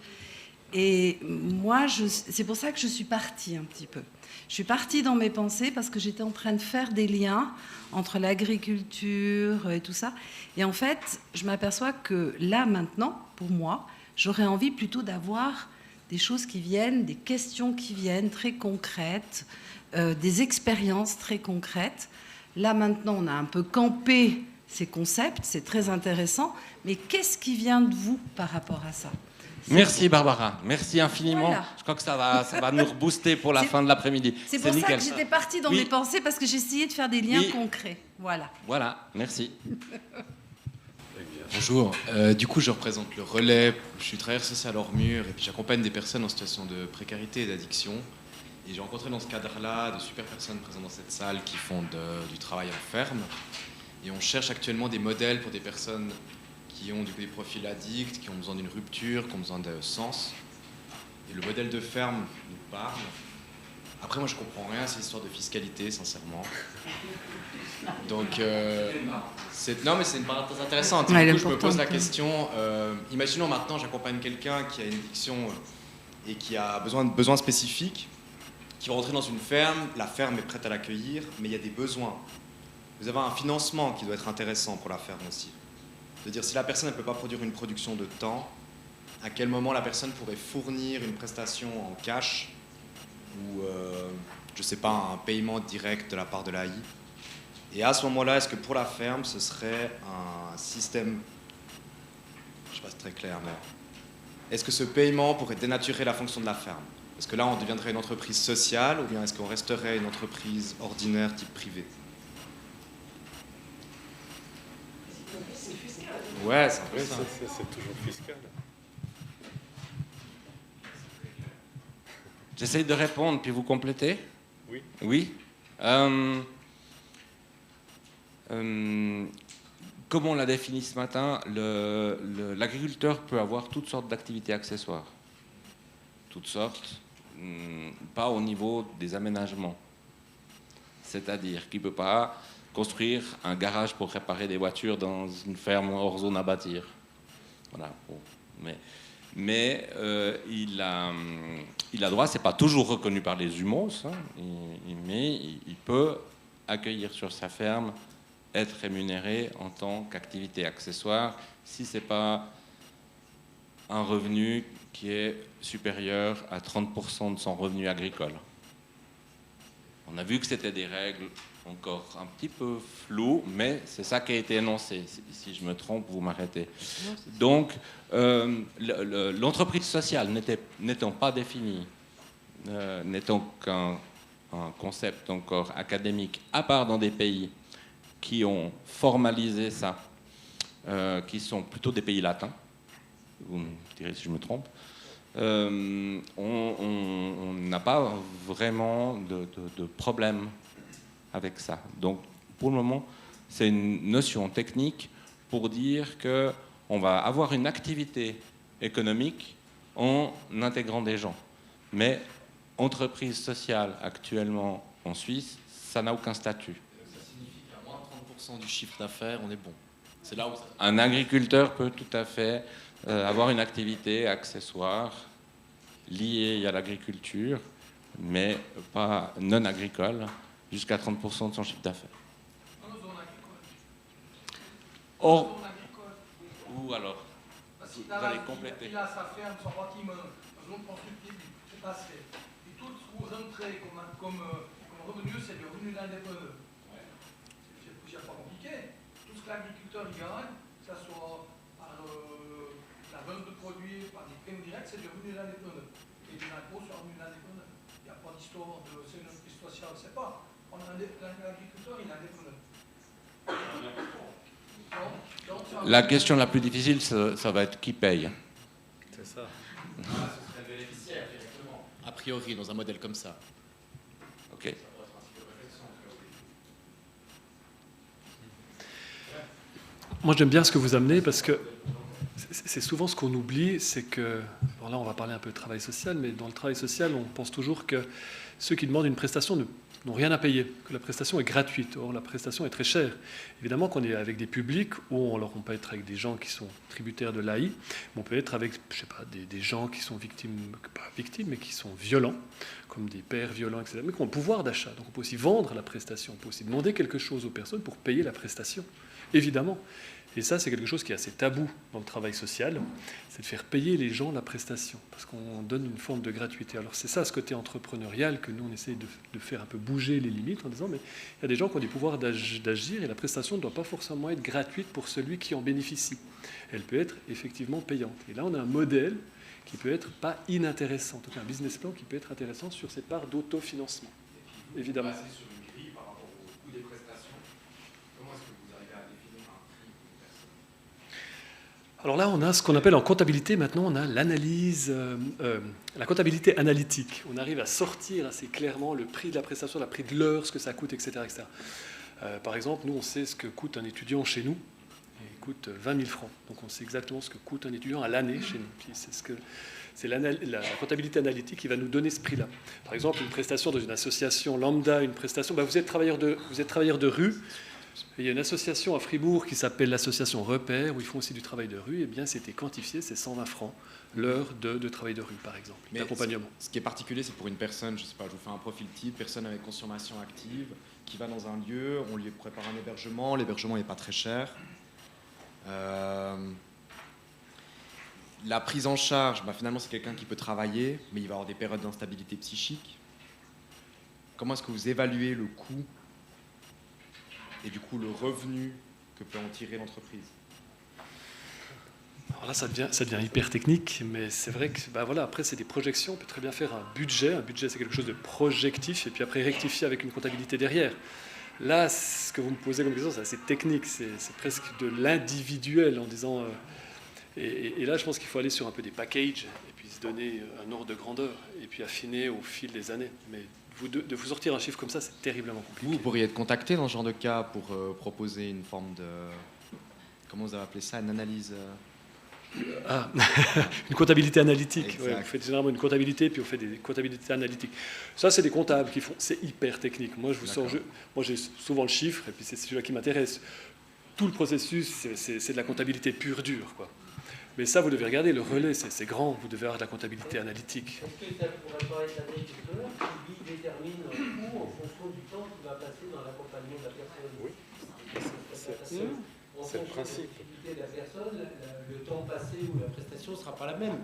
Et moi, c'est pour ça que je suis partie un petit peu. Je suis partie dans mes pensées parce que j'étais en train de faire des liens entre l'agriculture et tout ça. Et en fait, je m'aperçois que là, maintenant, pour moi, j'aurais envie plutôt d'avoir des choses qui viennent, des questions qui viennent très concrètes, des expériences très concrètes. Là, maintenant, on a un peu campé ces concepts, c'est très intéressant. Mais qu'est-ce qui vient de vous par rapport à ça ? Merci Barbara, merci infiniment. Voilà. Je crois que ça va nous rebooster pour la fin de l'après-midi. C'est pour ça nickel. que j'étais partie dans mes pensées, parce que j'essayais de faire des liens concrets. Voilà. Voilà, merci. Bonjour, du coup je représente le Relais, je suis travailleur social hors mur et puis j'accompagne des personnes en situation de précarité et d'addiction. Et j'ai rencontré dans ce cadre-là de super personnes présentes dans cette salle qui font du travail en ferme. Et on cherche actuellement des modèles pour des personnes qui ont du coup des profils addicts, qui ont besoin d'une rupture, qui ont besoin de sens. Et le modèle de ferme nous parle. Après, moi, je comprends rien à cette histoire de fiscalité, sincèrement. Donc, non, mais c'est une parenthèse intéressante. Ouais, Du coup, je me pose la importante. question, imaginons maintenant, j'accompagne quelqu'un qui a une addiction et qui a besoin spécifiques, qui va rentrer dans une ferme, la ferme est prête à l'accueillir, mais il y a des besoins. Vous avez un financement qui doit être intéressant pour la ferme aussi. C'est-à-dire, si la personne ne peut pas produire une production de temps, à quel moment la personne pourrait fournir une prestation en cash ou, je ne sais pas, un paiement direct de la part de l'AI. Et à ce moment-là, est-ce que pour la ferme, ce serait un système, je ne sais pas si c'est très clair, mais est-ce que ce paiement pourrait dénaturer la fonction de la ferme? Est-ce que là, on deviendrait une entreprise sociale ou bien est-ce qu'on resterait une entreprise ordinaire type privé? Ouais, c'est un peu ça. C'est toujours fiscal. J'essaie de répondre, puis vous complétez. Oui. Oui. Comme on l'a défini ce matin, l'agriculteur peut avoir toutes sortes d'activités accessoires. Toutes sortes, pas au niveau des aménagements. C'est-à-dire qu'il ne peut pas construire un garage pour réparer des voitures dans une ferme hors zone à bâtir. Voilà. Bon. Mais il a droit, c'est pas toujours reconnu par les UMOS, hein, mais il peut accueillir sur sa ferme, être rémunéré en tant qu'activité accessoire, si c'est pas un revenu qui est supérieur à 30% de son revenu agricole. On a vu que c'était des règles encore un petit peu floues, mais c'est ça qui a été énoncé. Si je me trompe, vous m'arrêtez. Donc, l'entreprise sociale n'étant pas définie, n'étant qu'un concept encore académique, à part dans des pays qui ont formalisé ça, qui sont plutôt des pays latins, vous me direz si je me trompe, on n'a pas vraiment de problème avec ça. Donc, pour le moment, c'est une notion technique pour dire qu'on va avoir une activité économique en intégrant des gens. Mais entreprise sociale actuellement en Suisse, ça n'a aucun statut. Ça signifie qu'à moins de 30% du chiffre d'affaires, on est bon. C'est là où ça... Un agriculteur peut tout à fait avoir une activité accessoire liée à l'agriculture, mais pas non agricole, jusqu'à 30% de son chiffre d'affaires. Or, ou alors, vous allez compléter. Il a sa ferme, son bâtiment, dans une constructive, c'est assez. Et tout ce que vous rentrez comme revenu, c'est le revenu d'indépendant. C'est pas compliqué. Tout ce que l'agriculteur gagne, que ce soit par la vente de produits, par des primes directes, c'est du revenu d'indépendant. Et de l'impôt sur le revenu d'indépendant. Il n'y a pas d'histoire de c'est une entreprise sociale, c'est pas. L'agriculteur, il est indépendant. La question la plus difficile, ça va être qui paye. C'est ça. Ce serait bénéficiaire directement. A priori, dans un modèle comme ça. Ok. Moi, j'aime bien ce que vous amenez parce que c'est souvent ce qu'on oublie, c'est que, bon là on va parler un peu de travail social, mais dans le travail social, on pense toujours que ceux qui demandent une prestation n'ont rien à payer, que la prestation est gratuite. Or, la prestation est très chère. Évidemment qu'on est avec des publics où on peut être avec des gens qui sont tributaires de l'AI, mais on peut être avec, je sais pas, des gens qui sont victimes, pas victimes, mais qui sont violents, comme des pères violents, etc., mais qui ont le pouvoir d'achat. Donc on peut aussi vendre la prestation, on peut aussi demander quelque chose aux personnes pour payer la prestation, évidemment. Et ça, c'est quelque chose qui est assez tabou dans le travail social, c'est de faire payer les gens la prestation, parce qu'on donne une forme de gratuité. Alors c'est ça, ce côté entrepreneurial, que nous, on essaye de faire un peu bouger les limites, en disant, mais il y a des gens qui ont des pouvoirs d'agir, et la prestation ne doit pas forcément être gratuite pour celui qui en bénéficie. Elle peut être effectivement payante. Et là, on a un modèle qui peut être pas inintéressant, en tout cas un business plan qui peut être intéressant sur cette part d'autofinancement, évidemment. Sur une grille par rapport au coût des prestations, comment est-ce que vous arrivez à définir un prix pour une personne? Alors là, on a ce qu'on appelle en comptabilité, maintenant, on a l'analyse, la comptabilité analytique. On arrive à sortir assez clairement le prix de la prestation, le prix de l'heure, ce que ça coûte, etc. etc. Par exemple, nous, on sait ce que coûte un étudiant chez nous. Il coûte 20 000 francs. Donc on sait exactement ce que coûte un étudiant à l'année chez nous. Puis c'est ce que C'est la comptabilité analytique qui va nous donner ce prix-là. Par exemple, une prestation dans une association lambda, une prestation, vous êtes travailleur de rue. Il y a une association à Fribourg qui s'appelle l'association Repère, où ils font aussi du travail de rue. Et bien, c'était quantifié, c'est 120 francs l'heure de travail de rue, par exemple, d'accompagnement. Ce qui est particulier, c'est pour une personne, je sais pas, je vous fais un profil type, personne avec consommation active, qui va dans un lieu, on lui prépare un hébergement, l'hébergement n'est pas très cher. La prise en charge, finalement, c'est quelqu'un qui peut travailler, mais il va avoir des périodes d'instabilité psychique. Comment est-ce que vous évaluez le coût et du coup le revenu que peut en tirer l'entreprise? Alors là, ça devient hyper technique, mais c'est vrai que après, c'est des projections. On peut très bien faire un budget. Un budget, c'est quelque chose de projectif, et puis après rectifier avec une comptabilité derrière. Là, ce que vous me posez comme question, c'est assez technique. C'est presque de l'individuel en disant... et là, je pense qu'il faut aller sur un peu des packages, et puis se donner un ordre de grandeur, et puis affiner au fil des années. Mais de vous sortir un chiffre comme ça, c'est terriblement compliqué. Vous pourriez être contacté dans ce genre de cas pour proposer une forme de... Comment vous avez appelé ça? Une analyse une comptabilité analytique. Ouais, Exact. on fait généralement une comptabilité, puis on fait des comptabilités analytiques. Ça, c'est des comptables qui font. C'est hyper technique. Moi, moi, j'ai souvent le chiffre, et puis c'est celui-là qui m'intéresse. Tout le processus, c'est de la comptabilité pure dure, quoi. Mais ça, vous devez regarder, le relais, c'est grand. Vous devez avoir de la comptabilité analytique. Est-ce que ça pourrait pas être l'agriculteur qui lui détermine un coût en fonction du temps qu'il va passer dans l'accompagnement de la personne? Oui, c'est le principe. De la personne, le temps passé ou la prestation ne sera pas la même.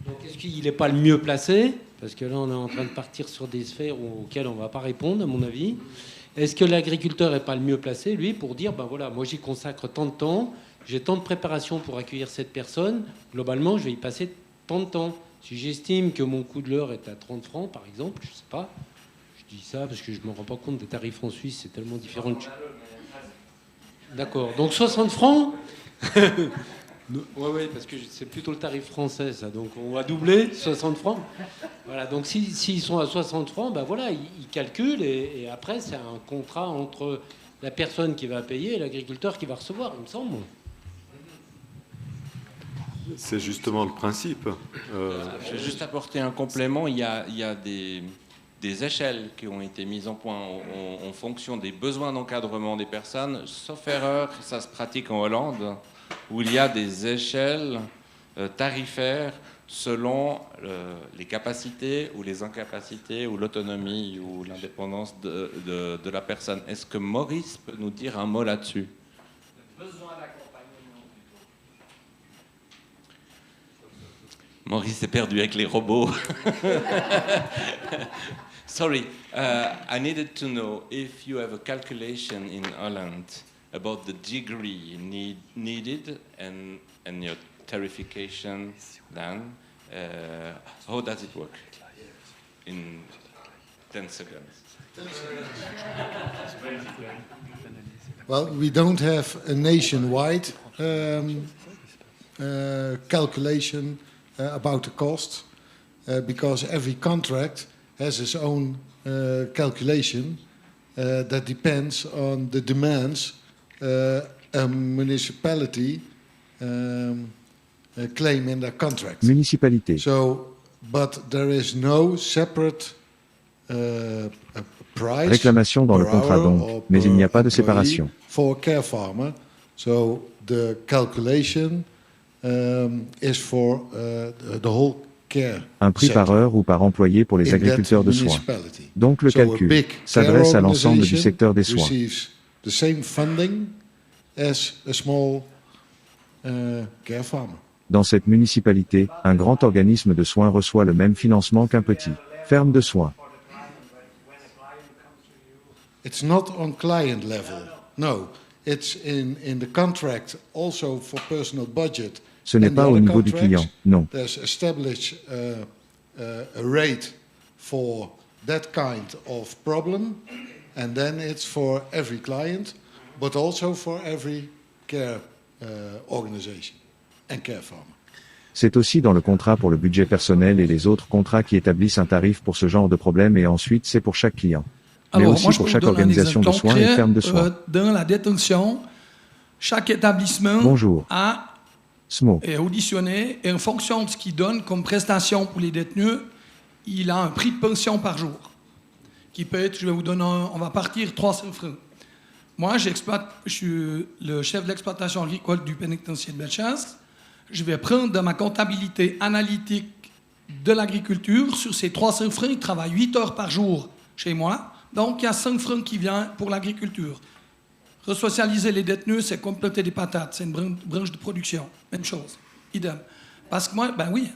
Donc est-ce qu'il n'est pas le mieux placé? Parce que là, on est en train de partir sur des sphères auxquelles on ne va pas répondre, à mon avis. Est-ce que l'agriculteur n'est pas le mieux placé, lui, pour dire, voilà, moi j'y consacre tant de temps, j'ai tant de préparation pour accueillir cette personne, globalement, je vais y passer tant de temps. Si j'estime que mon coût de l'heure est à 30 francs, par exemple, je ne sais pas, je dis ça parce que je ne me rends pas compte des tarifs en Suisse, c'est tellement différent. D'accord, donc 60 francs. Oui, parce que c'est plutôt le tarif français, ça. Donc on va doubler, 60 francs. Voilà, donc s'ils sont à 60 francs, voilà, ils calculent et après, c'est un contrat entre la personne qui va payer et l'agriculteur qui va recevoir, il me semble. C'est justement le principe. Je vais juste apporter un complément. Il y a des échelles qui ont été mises en point en fonction des besoins d'encadrement des personnes. Sauf erreur, ça se pratique en Hollande, où il y a des échelles tarifaires selon les capacités ou les incapacités ou l'autonomie ou l'indépendance de la personne. Est-ce que Maurice peut nous dire un mot là-dessus? Maurice est perdu avec les robots. Sorry, I needed to know if you have a calculation in Holland about the degree needed and your tarification plan. How does it work? In 10 seconds. Well, we don't have a nationwide calculation about the cost because every contract has its own calculation that depends on the demands a municipality claim in their contract. Municipalité. So, but there is no separate price Réclamation dans le per contrat hour donc, or mais il n'y a per pas de employee séparation. for a care farmer. So the calculation is for the whole care. Un prix par sector heure ou par employé pour les in that agriculteurs de soins. municipality. Donc le So a calcul big s'adresse care à l'ensemble du organisation secteur des soins. receives the same funding as a small care farmer. Dans cette municipalité, un grand organisme de soins reçoit le même financement qu'un petit ferme de soins. It's not on client level. No, it's in the contract also for personal budget. Ce n'est and the pas au other niveau du contracts. client, non. There's established a rate for that kind of problem, and then it's for every client, but also for every care organization and care farmer. C'est aussi dans le contrat pour le budget personnel et les autres contrats qui établissent un tarif pour ce genre de problème et ensuite c'est pour chaque client. Mais Alors, aussi moi, je pour peux chaque vous donner un organisation de exemple soins et concret. ferme de soins. Dans la détention, chaque établissement Bonjour. a SMO. est auditionné et en fonction de ce qu'il donne comme prestation pour les détenus, il a un prix de pension par jour qui peut être, je vais vous donner, on va partir 300 francs. Moi, je suis le chef de l'exploitation agricole du pénitentiaire de Bellechasse. Je vais prendre dans ma comptabilité analytique de l'agriculture, sur ces 300 francs, il travaille 8 heures par jour chez moi. Donc, il y a 5 francs qui viennent pour l'agriculture. Resocialiser les détenus, c'est compléter des patates. C'est une branche de production. Même chose. Idem. Parce que moi, ben oui,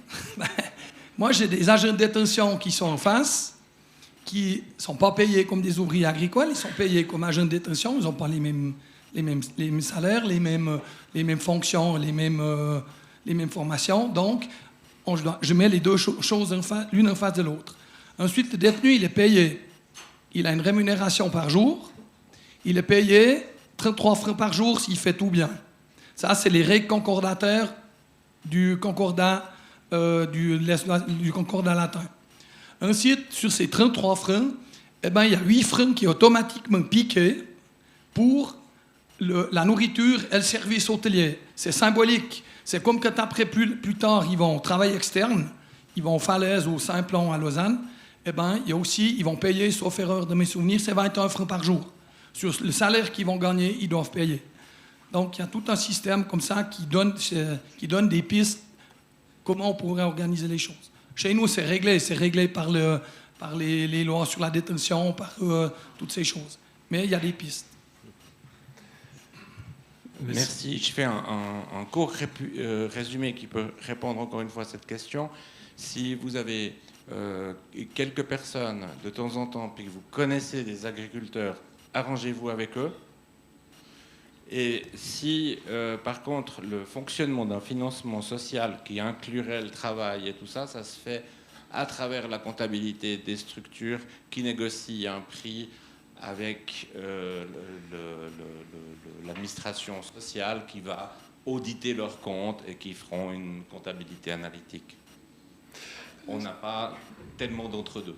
moi, j'ai des agents de détention qui sont en face, qui ne sont pas payés comme des ouvriers agricoles, ils sont payés comme agents de détention, ils n'ont pas les mêmes salaires, les mêmes fonctions, les mêmes formations. Donc, je mets les deux choses l'une en face de l'autre. Ensuite, le détenu, il est payé. Il a une rémunération par jour. Il est payé 33 francs par jour s'il fait tout bien. Ça, c'est les règles concordataires du concordat, du concordat latin. Ensuite, sur ces 33 francs, eh ben, il y a 8 francs qui est automatiquement piqué pour la nourriture et le service hôtelier. C'est symbolique. C'est comme quand après, plus tard, ils vont au travail externe, ils vont aux Falaises ou au Saint-Plan à Lausanne, eh ben, il y a aussi, ils vont payer, sauf erreur de mes souvenirs, c'est 21 francs par jour. Sur le salaire qu'ils vont gagner, ils doivent payer. Donc, il y a tout un système comme ça qui donne des pistes comment on pourrait organiser les choses. Chez nous, c'est réglé par les lois sur la détention, par toutes ces choses. Mais il y a des pistes. Merci. Je fais un court résumé qui peut répondre encore une fois à cette question. Si vous avez quelques personnes de temps en temps, puis que vous connaissez des agriculteurs, arrangez-vous avec eux. Et si, par contre, le fonctionnement d'un financement social qui inclurait le travail et tout ça, ça se fait à travers la comptabilité des structures qui négocient un prix avec l'administration sociale qui va auditer leurs comptes et qui feront une comptabilité analytique. On n'a pas tellement d'entre-deux.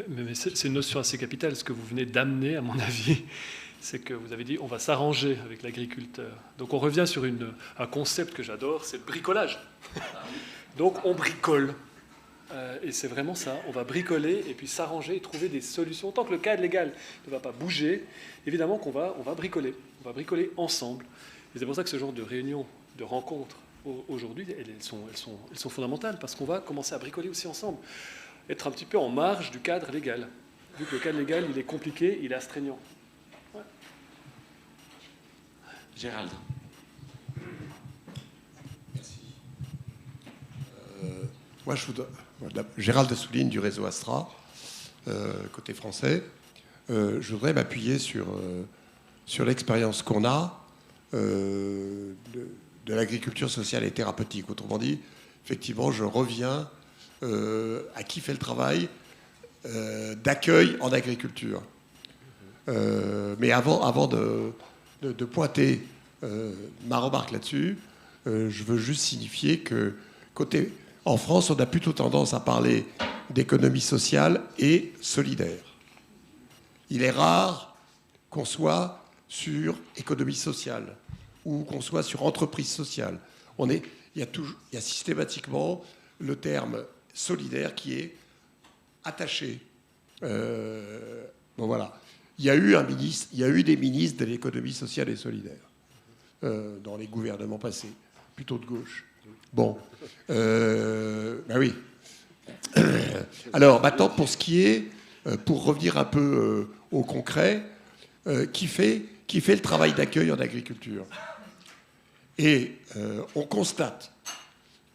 Mais c'est une notion assez capitale, ce que vous venez d'amener, à mon avis. C'est que vous avez dit on va s'arranger avec l'agriculteur. Donc on revient sur un concept que j'adore, c'est le bricolage. Donc on bricole. Et c'est vraiment ça, on va bricoler et puis s'arranger et trouver des solutions. Tant que le cadre légal ne va pas bouger, évidemment qu'on va bricoler. On va bricoler ensemble. Et c'est pour ça que ce genre de réunions, de rencontres, aujourd'hui, elles sont fondamentales, parce qu'on va commencer à bricoler aussi ensemble. Être un petit peu en marge du cadre légal. Vu que le cadre légal, il est compliqué, il est astreignant. Ouais. Gérald. Merci. Moi, Gérald Assouline du réseau Astra, côté français. Je voudrais m'appuyer sur l'expérience qu'on a de l'agriculture sociale et thérapeutique. Autrement dit, effectivement, je reviens à qui fait le travail d'accueil en agriculture. Mais avant de pointer ma remarque là-dessus, je veux juste signifier que en France, on a plutôt tendance à parler d'économie sociale et solidaire. Il est rare qu'on soit sur économie sociale ou qu'on soit sur entreprise sociale. Il y a systématiquement le terme solidaire qui est attaché. Bon, voilà. Il y a eu des ministres de l'économie sociale et solidaire dans les gouvernements passés, plutôt de gauche. Bon, ben oui. Alors maintenant, pour ce qui est, pour revenir un peu au concret, qui fait le travail d'accueil en agriculture. Et on constate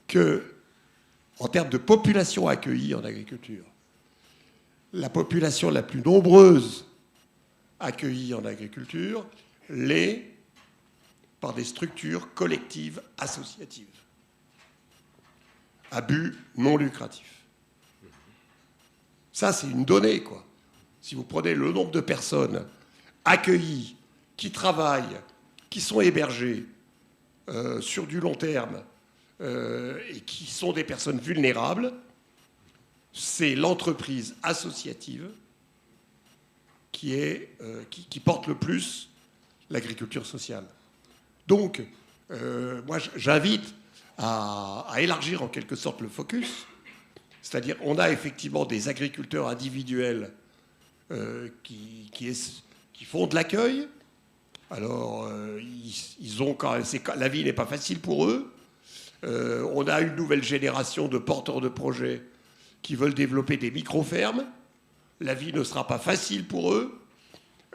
que, en termes de population accueillie en agriculture, la population la plus nombreuse accueillie en agriculture l'est par des structures collectives associatives à but non lucratif. Ça, c'est une donnée, quoi. Si vous prenez le nombre de personnes accueillies, qui travaillent, qui sont hébergées sur du long terme et qui sont des personnes vulnérables, c'est l'entreprise associative qui porte le plus l'agriculture sociale. Donc, moi, j'invite à élargir en quelque sorte le focus. C'est-à-dire, on a effectivement des agriculteurs individuels qui font de l'accueil. Alors, ils ont quand même, la vie n'est pas facile pour eux. On a une nouvelle génération de porteurs de projets qui veulent développer des micro-fermes. La vie ne sera pas facile pour eux,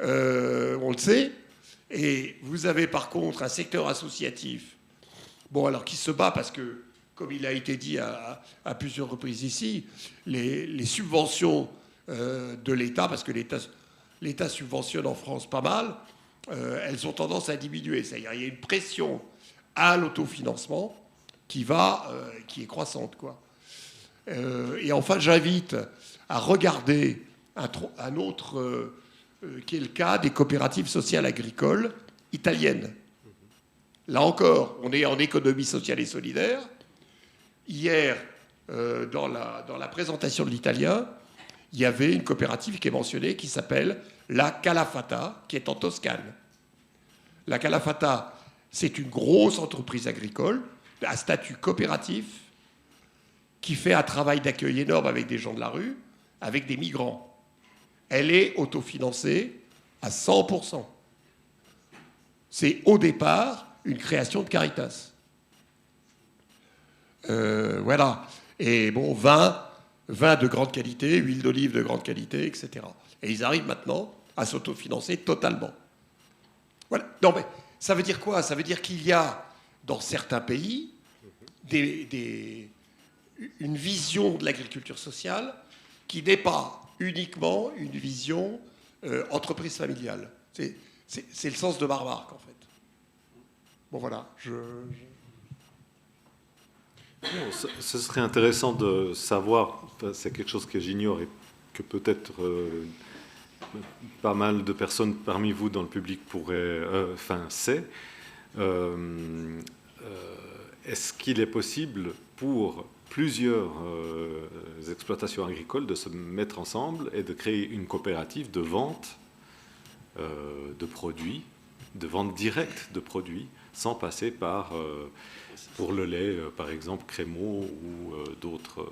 on le sait. Et vous avez par contre un secteur associatif, bon, alors qui se bat parce que, comme il a été dit à plusieurs reprises ici, les subventions de l'État, parce que l'État subventionne en France pas mal, elles ont tendance à diminuer. C'est-à-dire qu'il y a une pression à l'autofinancement qui est croissante, quoi. Et enfin, j'invite à regarder un autre, qui est le cas des coopératives sociales agricoles italiennes. Là encore, on est en économie sociale et solidaire. Hier, dans la présentation de l'italien, il y avait une coopérative qui est mentionnée qui s'appelle la Calafata, qui est en Toscane. La Calafata, c'est une grosse entreprise agricole à statut coopératif qui fait un travail d'accueil énorme avec des gens de la rue, avec des migrants. Elle est autofinancée à 100%. C'est au départ une création de Caritas. Voilà. Et bon, vin de grande qualité, huile d'olive de grande qualité, etc. Et ils arrivent maintenant à s'autofinancer totalement. Voilà. Non, mais ça veut dire quoi? Ça veut dire qu'il y a, dans certains pays, une vision de l'agriculture sociale qui n'est pas uniquement une vision entreprise familiale. C'est le sens de ma remarque, en fait. Bon, voilà. Ce serait intéressant de savoir, c'est quelque chose que j'ignore et que peut-être pas mal de personnes parmi vous dans le public sait. Est-ce qu'il est possible pour plusieurs exploitations agricoles de se mettre ensemble et de créer une coopérative de vente de produits, de vente directe de produits, sans passer par, pour le lait, par exemple, Crémeau ou d'autres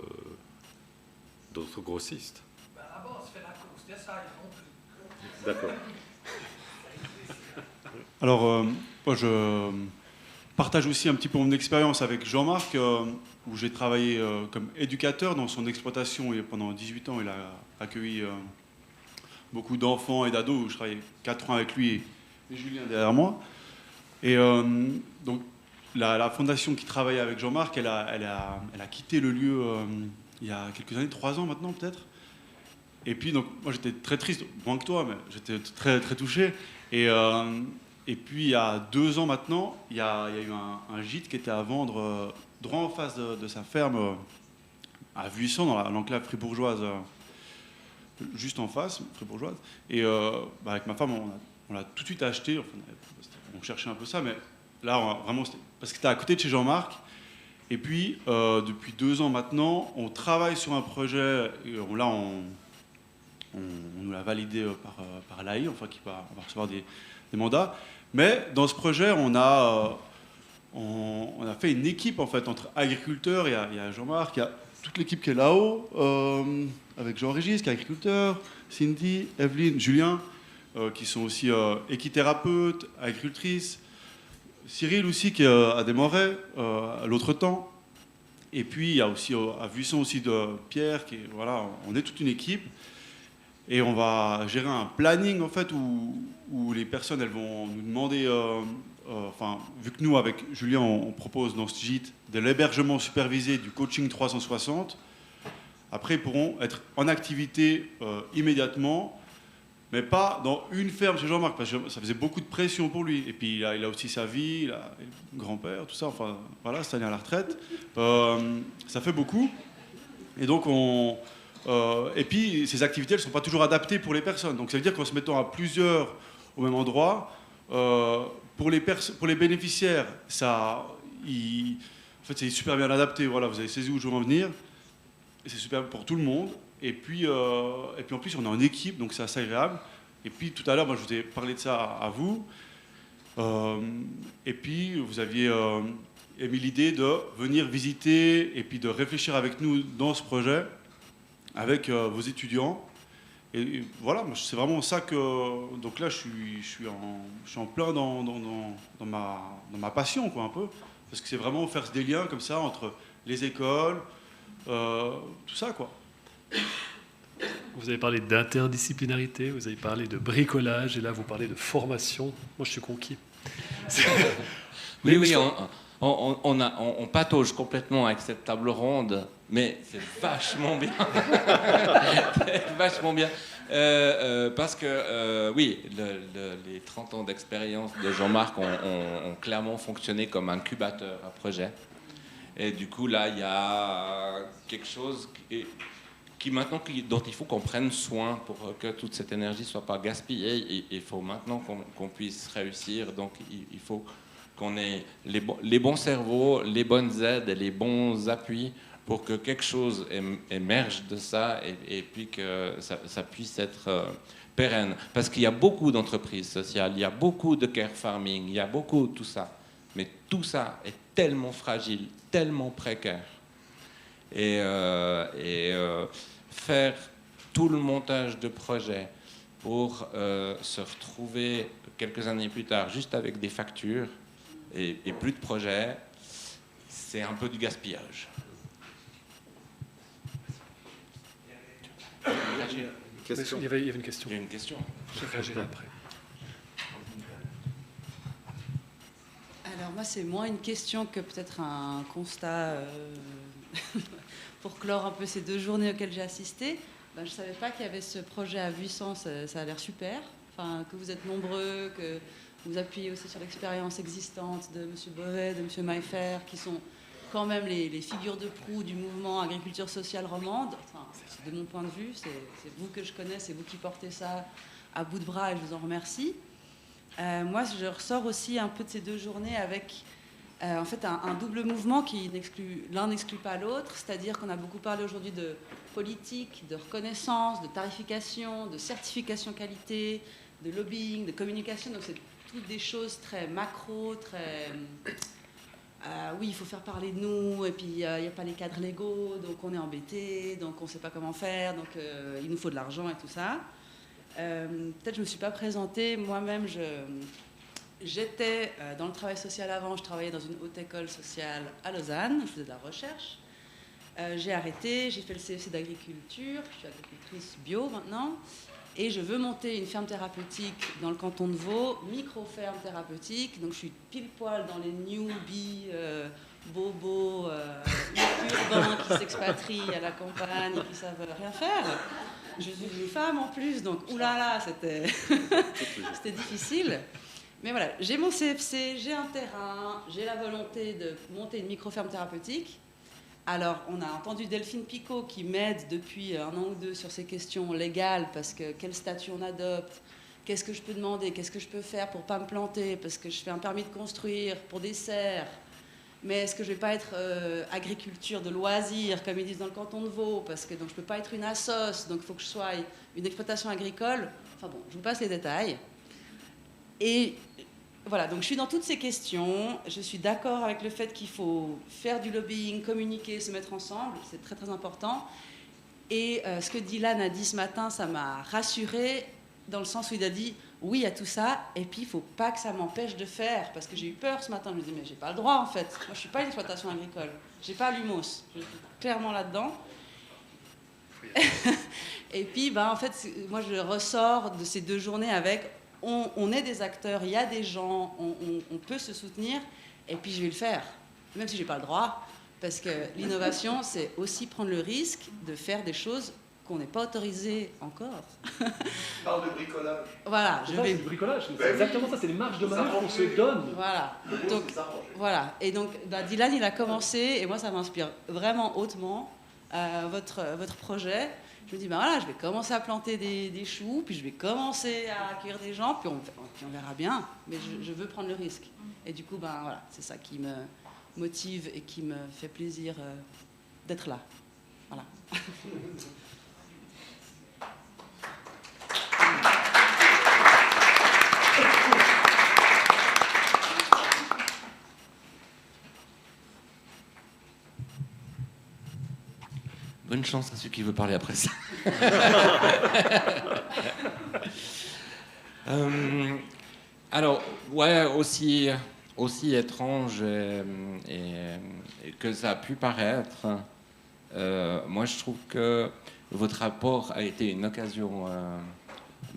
grossistes? D'abord, on se fait la course, c'est ça, non plus. D'accord. Alors, moi, je partage aussi un petit peu mon expérience avec Jean-Marc, où j'ai travaillé comme éducateur dans son exploitation et pendant 18 ans, il a accueilli beaucoup d'enfants et d'ados, où je travaillais 4 ans avec lui et Julien derrière moi. Et donc, la fondation qui travaillait avec Jean-Marc, elle a quitté le lieu il y a quelques années, 3 ans maintenant peut-être. Et puis, donc, moi j'étais très triste, moins que toi, mais j'étais très, très touché. Et puis, il y a 2 ans maintenant, il y a eu un gîte qui était à vendre droit en face de sa ferme à Vuisson, dans l'enclave fribourgeoise, juste en face, fribourgeoise. Et avec ma femme, on l'a tout de suite acheté. Enfin, on cherchait un peu ça, mais là, vraiment, parce que c'était à côté de chez Jean-Marc. Et puis, depuis 2 ans maintenant, on travaille sur un projet. Là, on nous l'a validé par l'AI, enfin, on va recevoir des mandats. Mais dans ce projet, on a fait une équipe en fait entre agriculteurs. Il y a Jean-Marc, il y a toute l'équipe qui est là-haut, avec Jean-Régis qui est agriculteur, Cindy, Evelyne, Julien, qui sont aussi équithérapeutes, agricultrices, Cyril aussi qui est à Desmarais, à l'autre temps. Et puis il y a aussi à Vuisson aussi de Pierre, voilà, on est toute une équipe. Et on va gérer un planning en fait où les personnes elles vont nous demander, vu que nous avec Julien on propose dans ce gîte de l'hébergement supervisé, du coaching 360. Après ils pourront être en activité immédiatement, mais pas dans une ferme chez Jean-Marc parce que ça faisait beaucoup de pression pour lui. Et puis il a aussi sa vie, il a le grand-père, tout ça. Enfin voilà, cette année à la retraite, ça fait beaucoup. Et donc et puis, ces activités, elles ne sont pas toujours adaptées pour les personnes. Donc, ça veut dire qu'en se mettant à plusieurs au même endroit, pour les bénéficiaires, en fait, c'est super bien adapté. Voilà, vous avez saisi où je veux en venir. Et c'est super pour tout le monde. Et puis en plus, on est en équipe, donc c'est assez agréable. Et puis, tout à l'heure, moi, je vous ai parlé de ça à vous. Et puis, vous aviez émis l'idée de venir visiter et puis de réfléchir avec nous dans ce projet, avec vos étudiants. Et voilà, c'est vraiment ça que... Donc là, je suis en plein dans ma passion, quoi, un peu. Parce que c'est vraiment faire des liens comme ça entre les écoles, tout ça, quoi. Vous avez parlé d'interdisciplinarité, vous avez parlé de bricolage, et là, vous parlez de formation. Moi, je suis conquis. Oui, on patauge complètement avec cette table ronde, mais c'est vachement bien. C'est vachement bien. Parce que, oui, les 30 ans d'expérience de Jean-Marc ont clairement fonctionné comme incubateur à projet. Et du coup, là, il y a quelque chose dont il faut qu'on prenne soin pour que toute cette énergie ne soit pas gaspillée. Il faut maintenant qu'on puisse réussir. Donc, il faut qu'on ait les bons cerveaux, les bonnes aides et les bons appuis pour que quelque chose émerge de ça et puis que ça puisse être pérenne. Parce qu'il y a beaucoup d'entreprises sociales, il y a beaucoup de care farming, il y a beaucoup de tout ça. Mais tout ça est tellement fragile, tellement précaire. Et faire tout le montage de projet pour se retrouver quelques années plus tard juste avec des factures et plus de projets, c'est un peu du gaspillage. Il y avait une question. Il y a une question. Je vais réagir après. Alors moi, c'est moins une question que peut-être un constat pour clore un peu ces 2 journées auxquelles j'ai assisté. Je ne savais pas qu'il y avait ce projet à Vuissant, ça a l'air super. Enfin, que vous êtes nombreux, que vous appuyez aussi sur l'expérience existante de M. Bovet, de M. Maillefer, qui sont quand même les figures de proue du mouvement agriculture sociale romande. Enfin, de mon point de vue, c'est vous que je connais, c'est vous qui portez ça à bout de bras et je vous en remercie. Moi, je ressors aussi un peu de ces 2 journées avec en fait un double mouvement qui l'un n'exclut pas l'autre, c'est-à-dire qu'on a beaucoup parlé aujourd'hui de politique, de reconnaissance, de tarification, de certification qualité, de lobbying, de communication, donc c'est toutes des choses très macro, très... oui, il faut faire parler de nous, et puis il n'y a pas les cadres légaux, donc on est embêté, donc on ne sait pas comment faire, donc il nous faut de l'argent et tout ça. Peut-être je ne me suis pas présentée, moi-même j'étais dans le travail social avant, je travaillais dans une haute école sociale à Lausanne, je faisais de la recherche. J'ai arrêté, j'ai fait le CFC d'agriculture, je suis agricultrice bio maintenant, et je veux monter une ferme thérapeutique dans le canton de Vaud, micro-ferme thérapeutique, donc je suis pile poil dans les newbies, bobos, urbains qui s'expatrient à la campagne et qui savent rien faire. Je suis une femme en plus, donc oulala, c'était difficile. Mais voilà, j'ai mon CFC, j'ai un terrain, j'ai la volonté de monter une micro-ferme thérapeutique. Alors, on a entendu Delphine Picot qui m'aide depuis 1 an ou 2 sur ces questions légales, parce que quel statut on adopte, qu'est-ce que je peux demander, qu'est-ce que je peux faire pour ne pas me planter, parce que je fais un permis de construire pour des serres, mais est-ce que je ne vais pas être agriculture de loisirs, comme ils disent dans le canton de Vaud, parce que donc, je ne peux pas être une assoce, donc il faut que je sois une exploitation agricole. Enfin bon, je vous passe les détails. Et voilà, donc je suis dans toutes ces questions, je suis d'accord avec le fait qu'il faut faire du lobbying, communiquer, se mettre ensemble, c'est très très important. Et ce que Dylan a dit ce matin, ça m'a rassurée, dans le sens où il a dit oui à tout ça, et puis il ne faut pas que ça m'empêche de faire, parce que j'ai eu peur ce matin, je me dis mais j'ai pas le droit en fait, moi je ne suis pas une exploitation agricole, j'ai pas l'UMOS, je suis clairement là-dedans. Et puis en fait, moi je ressors de ces 2 journées avec on est des acteurs, il y a des gens, on peut se soutenir, et puis je vais le faire, même si je n'ai pas le droit, parce que l'innovation, c'est aussi prendre le risque de faire des choses qu'on n'est pas autorisé encore. Tu parles de bricolage. Voilà, C'est du bricolage, c'est exactement ça, c'est les marges de manœuvre qu'on se donne. Voilà. Donc, voilà. Et donc, Dylan, il a commencé, et moi, ça m'inspire vraiment hautement votre projet. Je me dis, voilà, je vais commencer à planter des choux, puis je vais commencer à accueillir des gens, puis on verra bien. Mais je veux prendre le risque. Et du coup, voilà, c'est ça qui me motive et qui me fait plaisir d'être là. Voilà. Bonne chance à celui qui veut parler après ça. Alors, ouais, aussi étrange et que ça a pu paraître, moi je trouve que votre rapport a été une occasion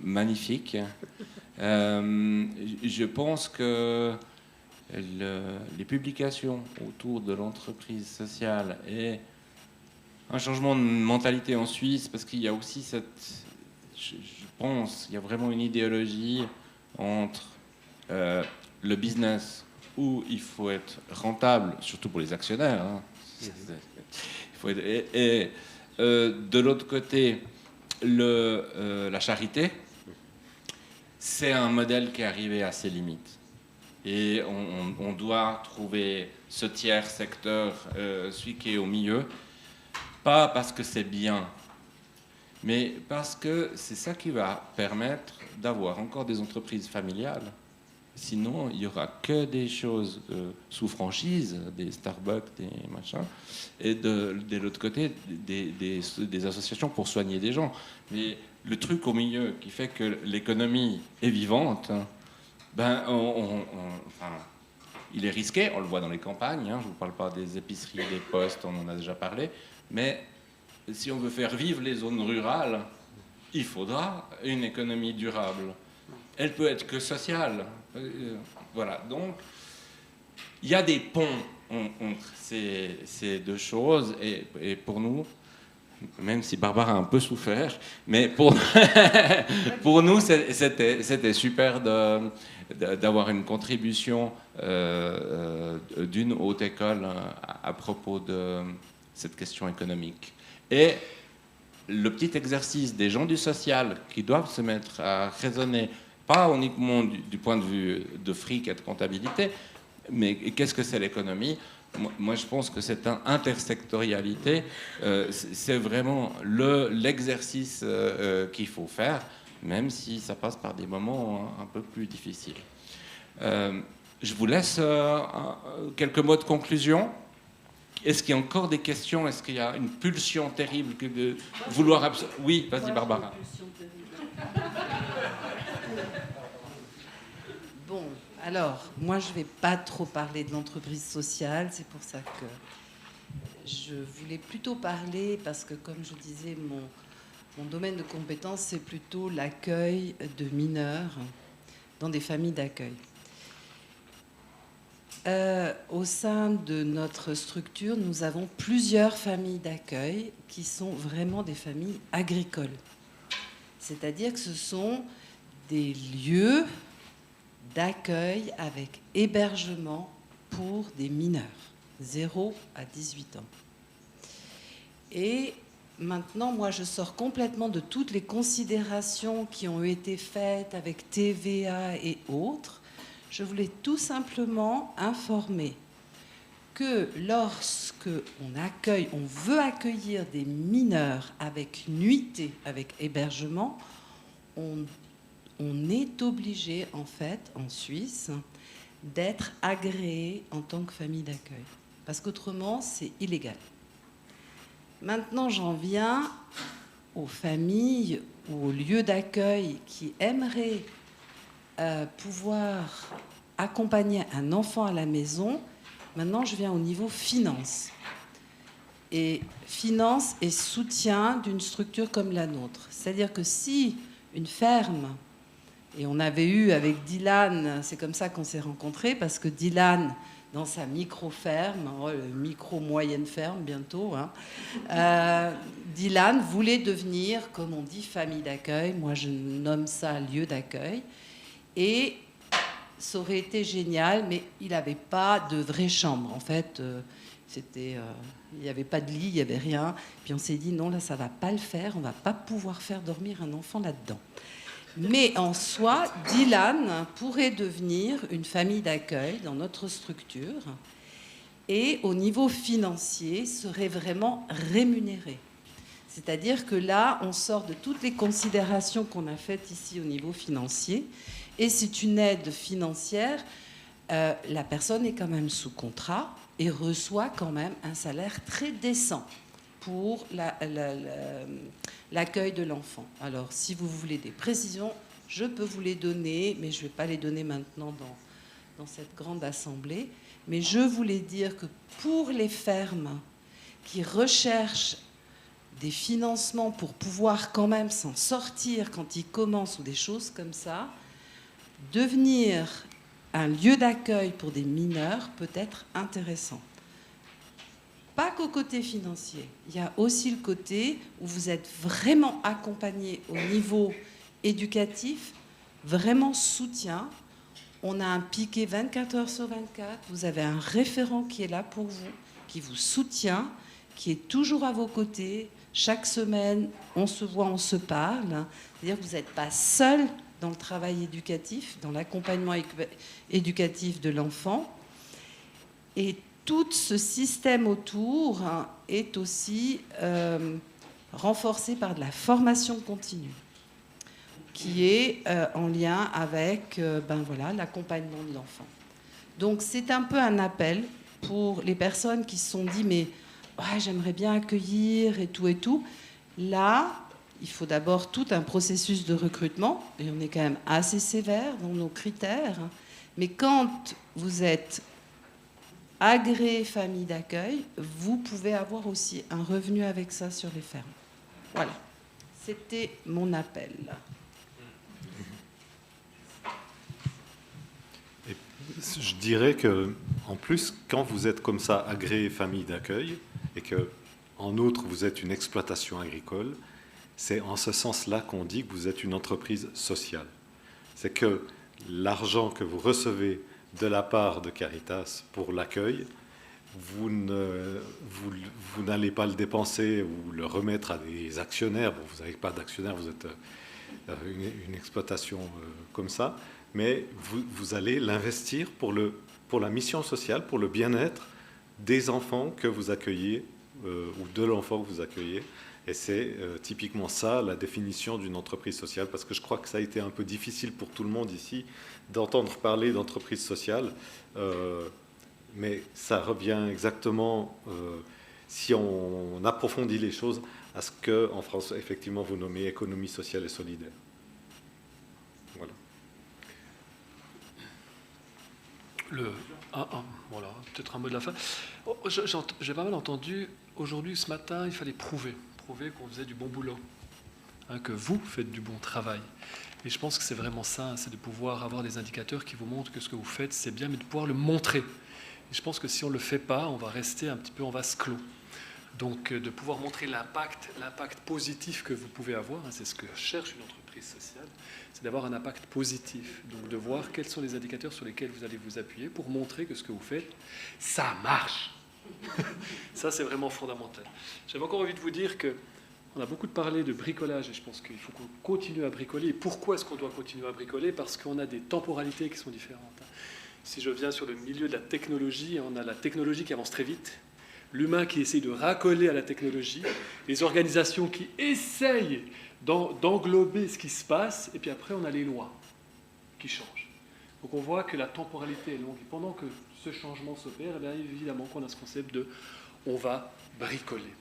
magnifique. Je pense que les publications autour de l'entreprise sociale et un changement de mentalité en Suisse, parce qu'il y a aussi je pense, il y a vraiment une idéologie entre le business où il faut être rentable, surtout pour les actionnaires, hein. Il faut être, et de l'autre côté, la charité, c'est un modèle qui est arrivé à ses limites. Et on doit trouver ce tiers secteur, celui qui est au milieu, pas parce que c'est bien, mais parce que c'est ça qui va permettre d'avoir encore des entreprises familiales. Sinon, il n'y aura que des choses sous franchise, des Starbucks, des machins, et de l'autre côté, des associations pour soigner des gens. Mais le truc au milieu qui fait que l'économie est vivante, ben, il est risqué, on le voit dans les campagnes, hein, je ne vous parle pas des épiceries, des postes, on en a déjà parlé, mais si on veut faire vivre les zones rurales, il faudra une économie durable. Elle peut être que sociale. Voilà, donc il y a des ponts entre ces deux choses, et pour nous, même si Barbara a un peu souffert, mais pour nous, c'était super d'avoir une contribution d'une haute école à propos de cette question économique. Et le petit exercice des gens du social qui doivent se mettre à raisonner, pas uniquement du point de vue de fric et de comptabilité, mais qu'est-ce que c'est l'économie ? Moi, je pense que cette intersectorialité, c'est vraiment l'exercice qu'il faut faire, même si ça passe par des moments un peu plus difficiles. Je vous laisse quelques mots de conclusion. Est-ce qu'il y a encore des questions? Est-ce qu'il y a une pulsion terrible que de vouloir... Oui, vas-y, Barbara. Bon, alors, moi, je ne vais pas trop parler de l'entreprise sociale. C'est pour ça que je voulais plutôt parler, parce que, comme je disais, mon domaine de compétence, c'est plutôt l'accueil de mineurs dans des familles d'accueil. Au sein de notre structure, nous avons plusieurs familles d'accueil qui sont vraiment des familles agricoles. C'est-à-dire que ce sont des lieux d'accueil avec hébergement pour des mineurs, 0 à 18 ans. Et maintenant, moi, je sors complètement de toutes les considérations qui ont été faites avec TVA et autres. Je voulais tout simplement informer que lorsque on veut accueillir des mineurs avec nuitée, avec hébergement, on est obligé, en fait, en Suisse, d'être agréé en tant que famille d'accueil. Parce qu'autrement, c'est illégal. Maintenant, j'en viens aux familles ou aux lieux d'accueil qui aimeraient pouvoir accompagner un enfant à la maison. Maintenant, je viens au niveau finance. Et finance et soutien d'une structure comme la nôtre. C'est-à-dire que si une ferme, et on avait eu avec Dylan, c'est comme ça qu'on s'est rencontrés, parce que Dylan, dans sa micro-ferme, micro-moyenne ferme bientôt, hein, Dylan voulait devenir, comme on dit, famille d'accueil. Moi, je nomme ça lieu d'accueil. Et ça aurait été génial, mais il n'avait pas de vraie chambre. En fait, il n'y avait pas de lit, il n'y avait rien. Puis on s'est dit, non, là, ça ne va pas le faire. On ne va pas pouvoir faire dormir un enfant là-dedans. Mais en soi, Dylan pourrait devenir une famille d'accueil dans notre structure et au niveau financier serait vraiment rémunéré. C'est-à-dire que là, on sort de toutes les considérations qu'on a faites ici au niveau financier et c'est une aide financière. La personne est quand même sous contrat et reçoit quand même un salaire très décent. pour l'accueil de l'enfant. Alors, si vous voulez des précisions, je peux vous les donner, mais je ne vais pas les donner maintenant dans cette grande assemblée. Mais je voulais dire que pour les fermes qui recherchent des financements pour pouvoir quand même s'en sortir quand ils commencent ou des choses comme ça, devenir un lieu d'accueil pour des mineurs peut être intéressant. Pas qu'au côté financier, il y a aussi le côté où vous êtes vraiment accompagné au niveau éducatif, vraiment soutien. On a un piquet 24 heures sur 24, vous avez un référent qui est là pour vous, qui vous soutient, qui est toujours à vos côtés. Chaque semaine, on se voit, on se parle. C'est-à-dire que vous n'êtes pas seul dans le travail éducatif, dans l'accompagnement éducatif de l'enfant. Et tout ce système autour est aussi renforcé par de la formation continue, qui est en lien avec l'accompagnement de l'enfant. Donc c'est un peu un appel pour les personnes qui se sont dit mais ouais, j'aimerais bien accueillir et tout. Là, il faut d'abord tout un processus de recrutement, et on est quand même assez sévère dans nos critères. Mais quand vous êtes agréé famille d'accueil, vous pouvez avoir aussi un revenu avec ça sur les fermes. Voilà, c'était mon appel. Et je dirais que, en plus, quand vous êtes comme ça agréé famille d'accueil et que, en outre, vous êtes une exploitation agricole, c'est en ce sens-là qu'on dit que vous êtes une entreprise sociale. C'est que l'argent que vous recevez de la part de Caritas pour l'accueil, vous n'allez pas le dépenser ou le remettre à des actionnaires. Bon, vous n'avez pas d'actionnaires, vous êtes une exploitation comme ça, mais vous allez l'investir pour la mission sociale, pour le bien-être des enfants que vous accueillez ou de l'enfant que vous accueillez. Et c'est typiquement ça, la définition d'une entreprise sociale, parce que je crois que ça a été un peu difficile pour tout le monde ici d'entendre parler d'entreprise sociale, mais ça revient exactement, si on approfondit les choses, à ce qu'en France, effectivement, vous nommez économie sociale et solidaire. Voilà. Voilà, peut-être un mot de la fin. J'ai pas mal entendu, aujourd'hui, ce matin, il fallait prouver qu'on faisait du bon boulot, que vous faites du bon travail. Et je pense que c'est vraiment ça, c'est de pouvoir avoir des indicateurs qui vous montrent que ce que vous faites, c'est bien, mais de pouvoir le montrer. Et je pense que si on ne le fait pas, on va rester un petit peu en vase clos. Donc de pouvoir montrer l'impact positif que vous pouvez avoir, c'est ce que cherche une entreprise sociale, c'est d'avoir un impact positif. Donc de voir quels sont les indicateurs sur lesquels vous allez vous appuyer pour montrer que ce que vous faites, ça marche. Ça, c'est vraiment fondamental. J'avais encore envie de vous dire qu'on a beaucoup parlé de bricolage et je pense qu'il faut qu'on continue à bricoler. Et pourquoi est-ce qu'on doit continuer à bricoler? Parce qu'on a des temporalités qui sont différentes. Si je viens sur le milieu de la technologie, on a la technologie qui avance très vite, l'humain qui essaye de racoler à la technologie, les organisations qui essayent d'englober ce qui se passe, et puis après on a les lois qui changent. Donc on voit que la temporalité est longue. Et pendant que ce changement s'opère, bien évidemment qu'on a ce concept de « on va bricoler ».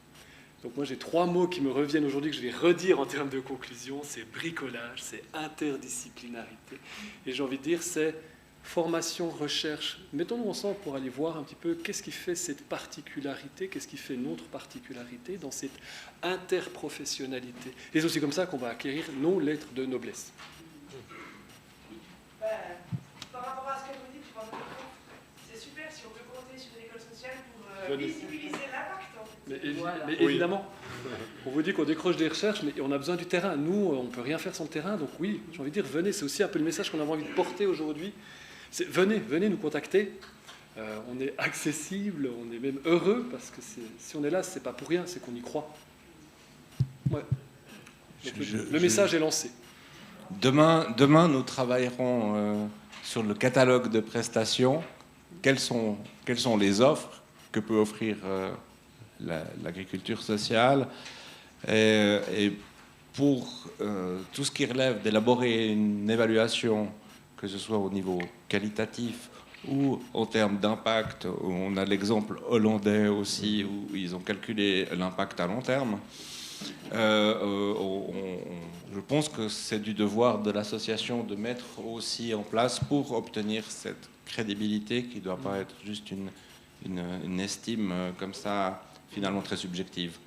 Donc moi j'ai 3 mots qui me reviennent aujourd'hui, que je vais redire en termes de conclusion. C'est bricolage, c'est interdisciplinarité. Et j'ai envie de dire, c'est formation, recherche. Mettons-nous ensemble pour aller voir un petit peu qu'est-ce qui fait cette particularité, qu'est-ce qui fait notre particularité dans cette interprofessionnalité. Et c'est aussi comme ça qu'on va acquérir nos lettres de noblesse. Par rapport à ce que vous dites, c'est super si on peut compter sur l'école sociale pour visibiliser l'impact. Mais évidemment, on vous dit qu'on décroche des recherches, mais on a besoin du terrain. Nous, on ne peut rien faire sans le terrain. Donc oui, j'ai envie de dire, venez, c'est aussi un peu le message qu'on avait envie de porter aujourd'hui. Venez nous contacter. On est accessible, on est même heureux, parce que si on est là, ce n'est pas pour rien, c'est qu'on y croit. Ouais. Donc, le message est lancé. Demain, nous travaillerons sur le catalogue de prestations. Quelles sont les offres que peut offrir l'agriculture sociale et pour tout ce qui relève d'élaborer une évaluation, que ce soit au niveau qualitatif ou en termes d'impact, on a l'exemple hollandais aussi, où ils ont calculé l'impact à long terme. Je pense que c'est du devoir de l'association de mettre aussi en place pour obtenir cette crédibilité qui ne doit pas être juste une estime comme ça, finalement très subjective.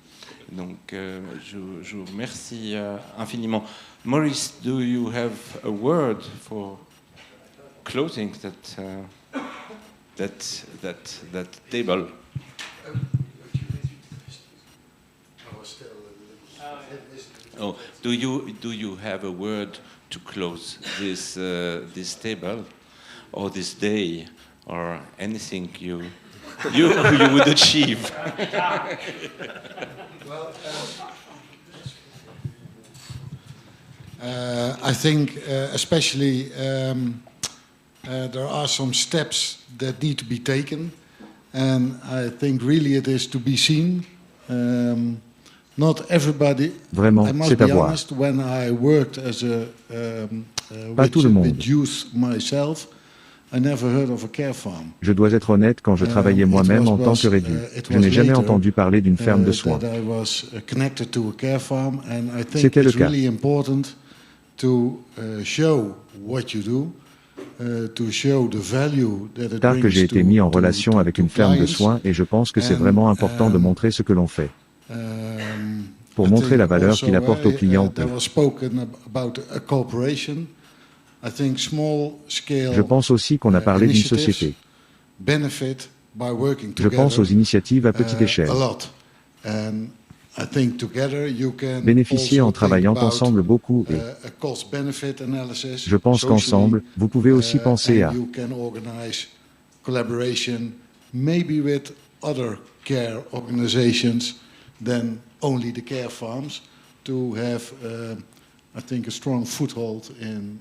Donc, je vous remercie infiniment. Maurice, do you have a word for closing that table? Oh, do you have a word to close this table, or this day, or anything you would achieve? Well, I think especially there are some steps that need to be taken, and I think really it is to be seen. Not everybody. Vraiment, I must c'est à be voir. honest. When I worked as Pas tout le monde. with youth myself, I never heard of a care farm. Je dois être honnête, quand je travaillais moi-même en tant que réduit, je n'ai jamais entendu parler d'une ferme de soins. C'était le cas. Tard que j'ai été mis en relation avec une ferme de soins et je pense que c'est vraiment important de montrer ce que l'on fait. Pour montrer la valeur qu'il apporte aux clients. Je pense aussi qu'on a parlé d'une société. Je pense aux initiatives à petite échelle. Bénéficier en travaillant ensemble beaucoup et je pense qu'ensemble, vous pouvez aussi penser à than only the care farms to have, I think, a strong foothold in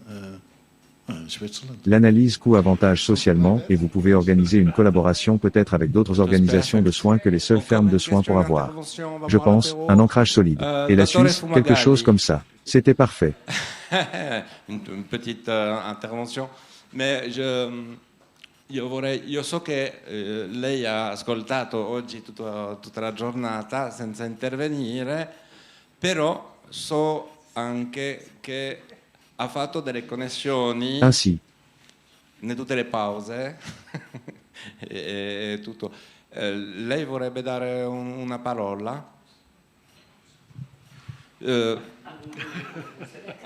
Switzerland. L'analyse coût-avantage socialement et vous pouvez organiser une collaboration peut-être avec d'autres organisations de soins que les seules fermes de soins pour avoir. Je pense, un ancrage solide. Et la Suisse, quelque chose comme ça. C'était parfait. une petite intervention, mais io so che lei ha ascoltato oggi tutta la giornata senza intervenire, però so anche che ha fatto delle connessioni Ainsi, in tutte le pause e tutto. Lei vorrebbe dare una parola? Un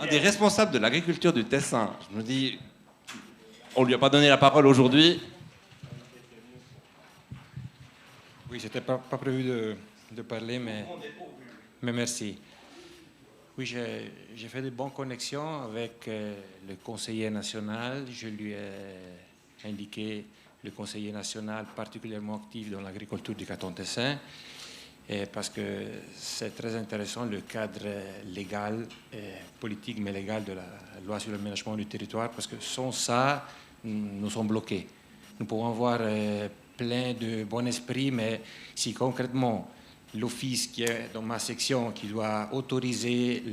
des responsables de l'agriculture du Tessin, je me dis, on ne lui a pas donné la parole aujourd'hui. Oui, c'était pas prévu de parler, mais merci. Oui, j'ai fait de bonnes connexions avec le conseiller national. Je lui ai indiqué le conseiller national particulièrement actif dans l'agriculture du canton Tessin, parce que c'est très intéressant le cadre légal, politique mais légal de la loi sur l'aménagement du territoire, parce que sans ça, nous sommes bloqués. Nous pourrons avoir plein de bon esprit, mais si concrètement l'office qui est dans ma section, qui doit autoriser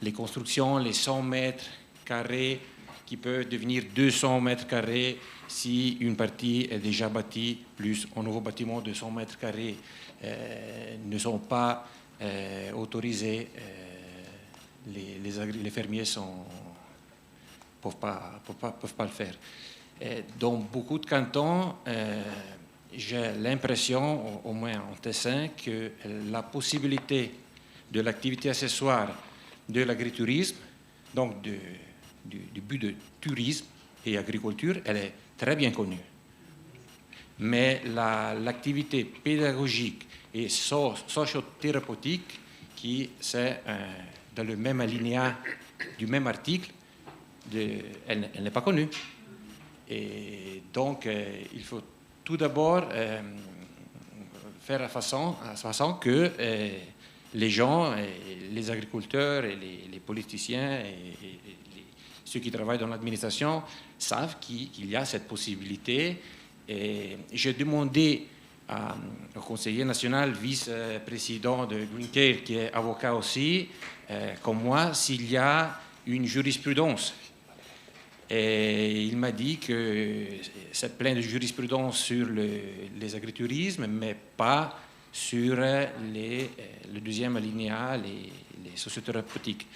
les constructions, les 100 mètres carrés, qui peuvent devenir 200 mètres carrés si une partie est déjà bâtie, plus un nouveau bâtiment de 100 mètres carrés ne sont pas autorisés, les fermiers peuvent pas le faire. Dans beaucoup de cantons, j'ai l'impression, au moins en Tessin, que la possibilité de l'activité accessoire de l'agritourisme, donc du but de tourisme et agriculture, elle est très bien connue. Mais l'activité pédagogique et socio-thérapeutique, qui c'est dans le même alinéa du même article, elle n'est pas connue. Et donc, il faut tout d'abord faire à façon que les gens, les agriculteurs et les politiciens et ceux qui travaillent dans l'administration savent qu'il y a cette possibilité. Et j'ai demandé au conseiller national, vice-président de Greencare, qui est avocat aussi, comme moi, s'il y a une jurisprudence Et il m'a dit que c'est plein de jurisprudence sur les agriturismes, mais pas sur le deuxième alinéa, les sociothérapeutiques.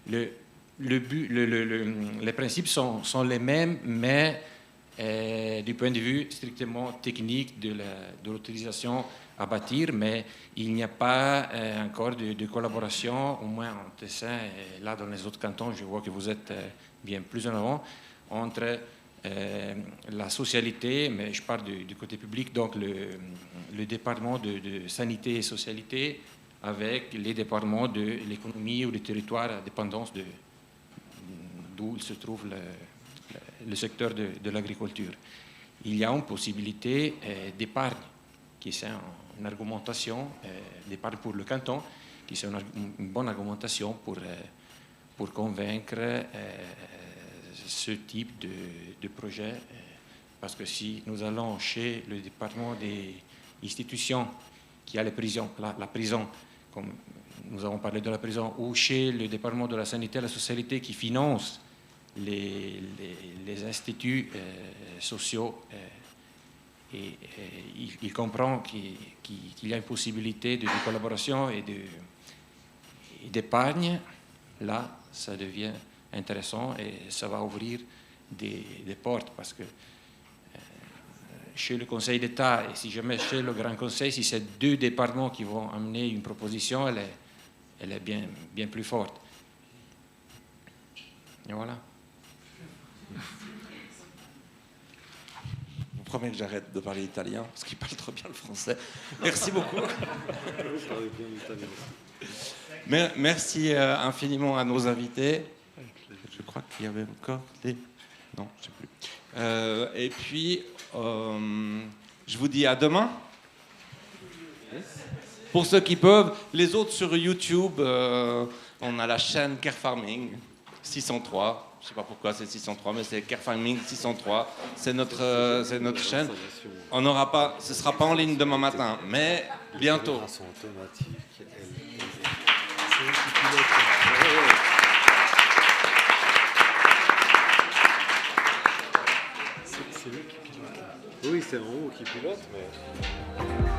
Les principes sont les mêmes, mais du point de vue strictement technique de l'autorisation à bâtir, mais il n'y a pas encore de collaboration, au moins en Tessin, et là dans les autres cantons, je vois que vous êtes bien plus en avant, entre la socialité, mais je parle du côté public, donc le département de sanité et socialité, avec les départements de l'économie ou des territoires à dépendance d'où il se trouve le secteur de l'agriculture. Il y a une possibilité d'épargne, qui c'est une argumentation, d'épargne pour le canton, qui c'est une bonne argumentation pour convaincre ce type de projet. Parce que si nous allons chez le département des institutions qui a les prisons, la prison, comme nous avons parlé de la prison, ou chez le département de la sanité et la socialité qui finance les instituts sociaux, et il comprend qu'il y a une possibilité de collaboration et d'épargne. Là, ça devient intéressant et ça va ouvrir des portes, parce que chez le Conseil d'État et si jamais chez le Grand Conseil, si c'est deux départements qui vont amener une proposition, elle est bien plus forte. Et voilà. Je vous promets que j'arrête de parler italien, parce qu'il parle trop bien le français. Merci beaucoup. Merci infiniment à nos invités. Je crois qu'il y avait encore des... Non, je ne sais plus. Et puis, je vous dis à demain. Pour ceux qui peuvent. Les autres sur YouTube, on a la chaîne Care Farming 603. Je ne sais pas pourquoi c'est 603, mais c'est Care Farming 603. C'est notre chaîne. On n'aura pas, ce ne sera pas en ligne demain matin, mais bientôt. Oui, c'est en haut qui pilote, mais...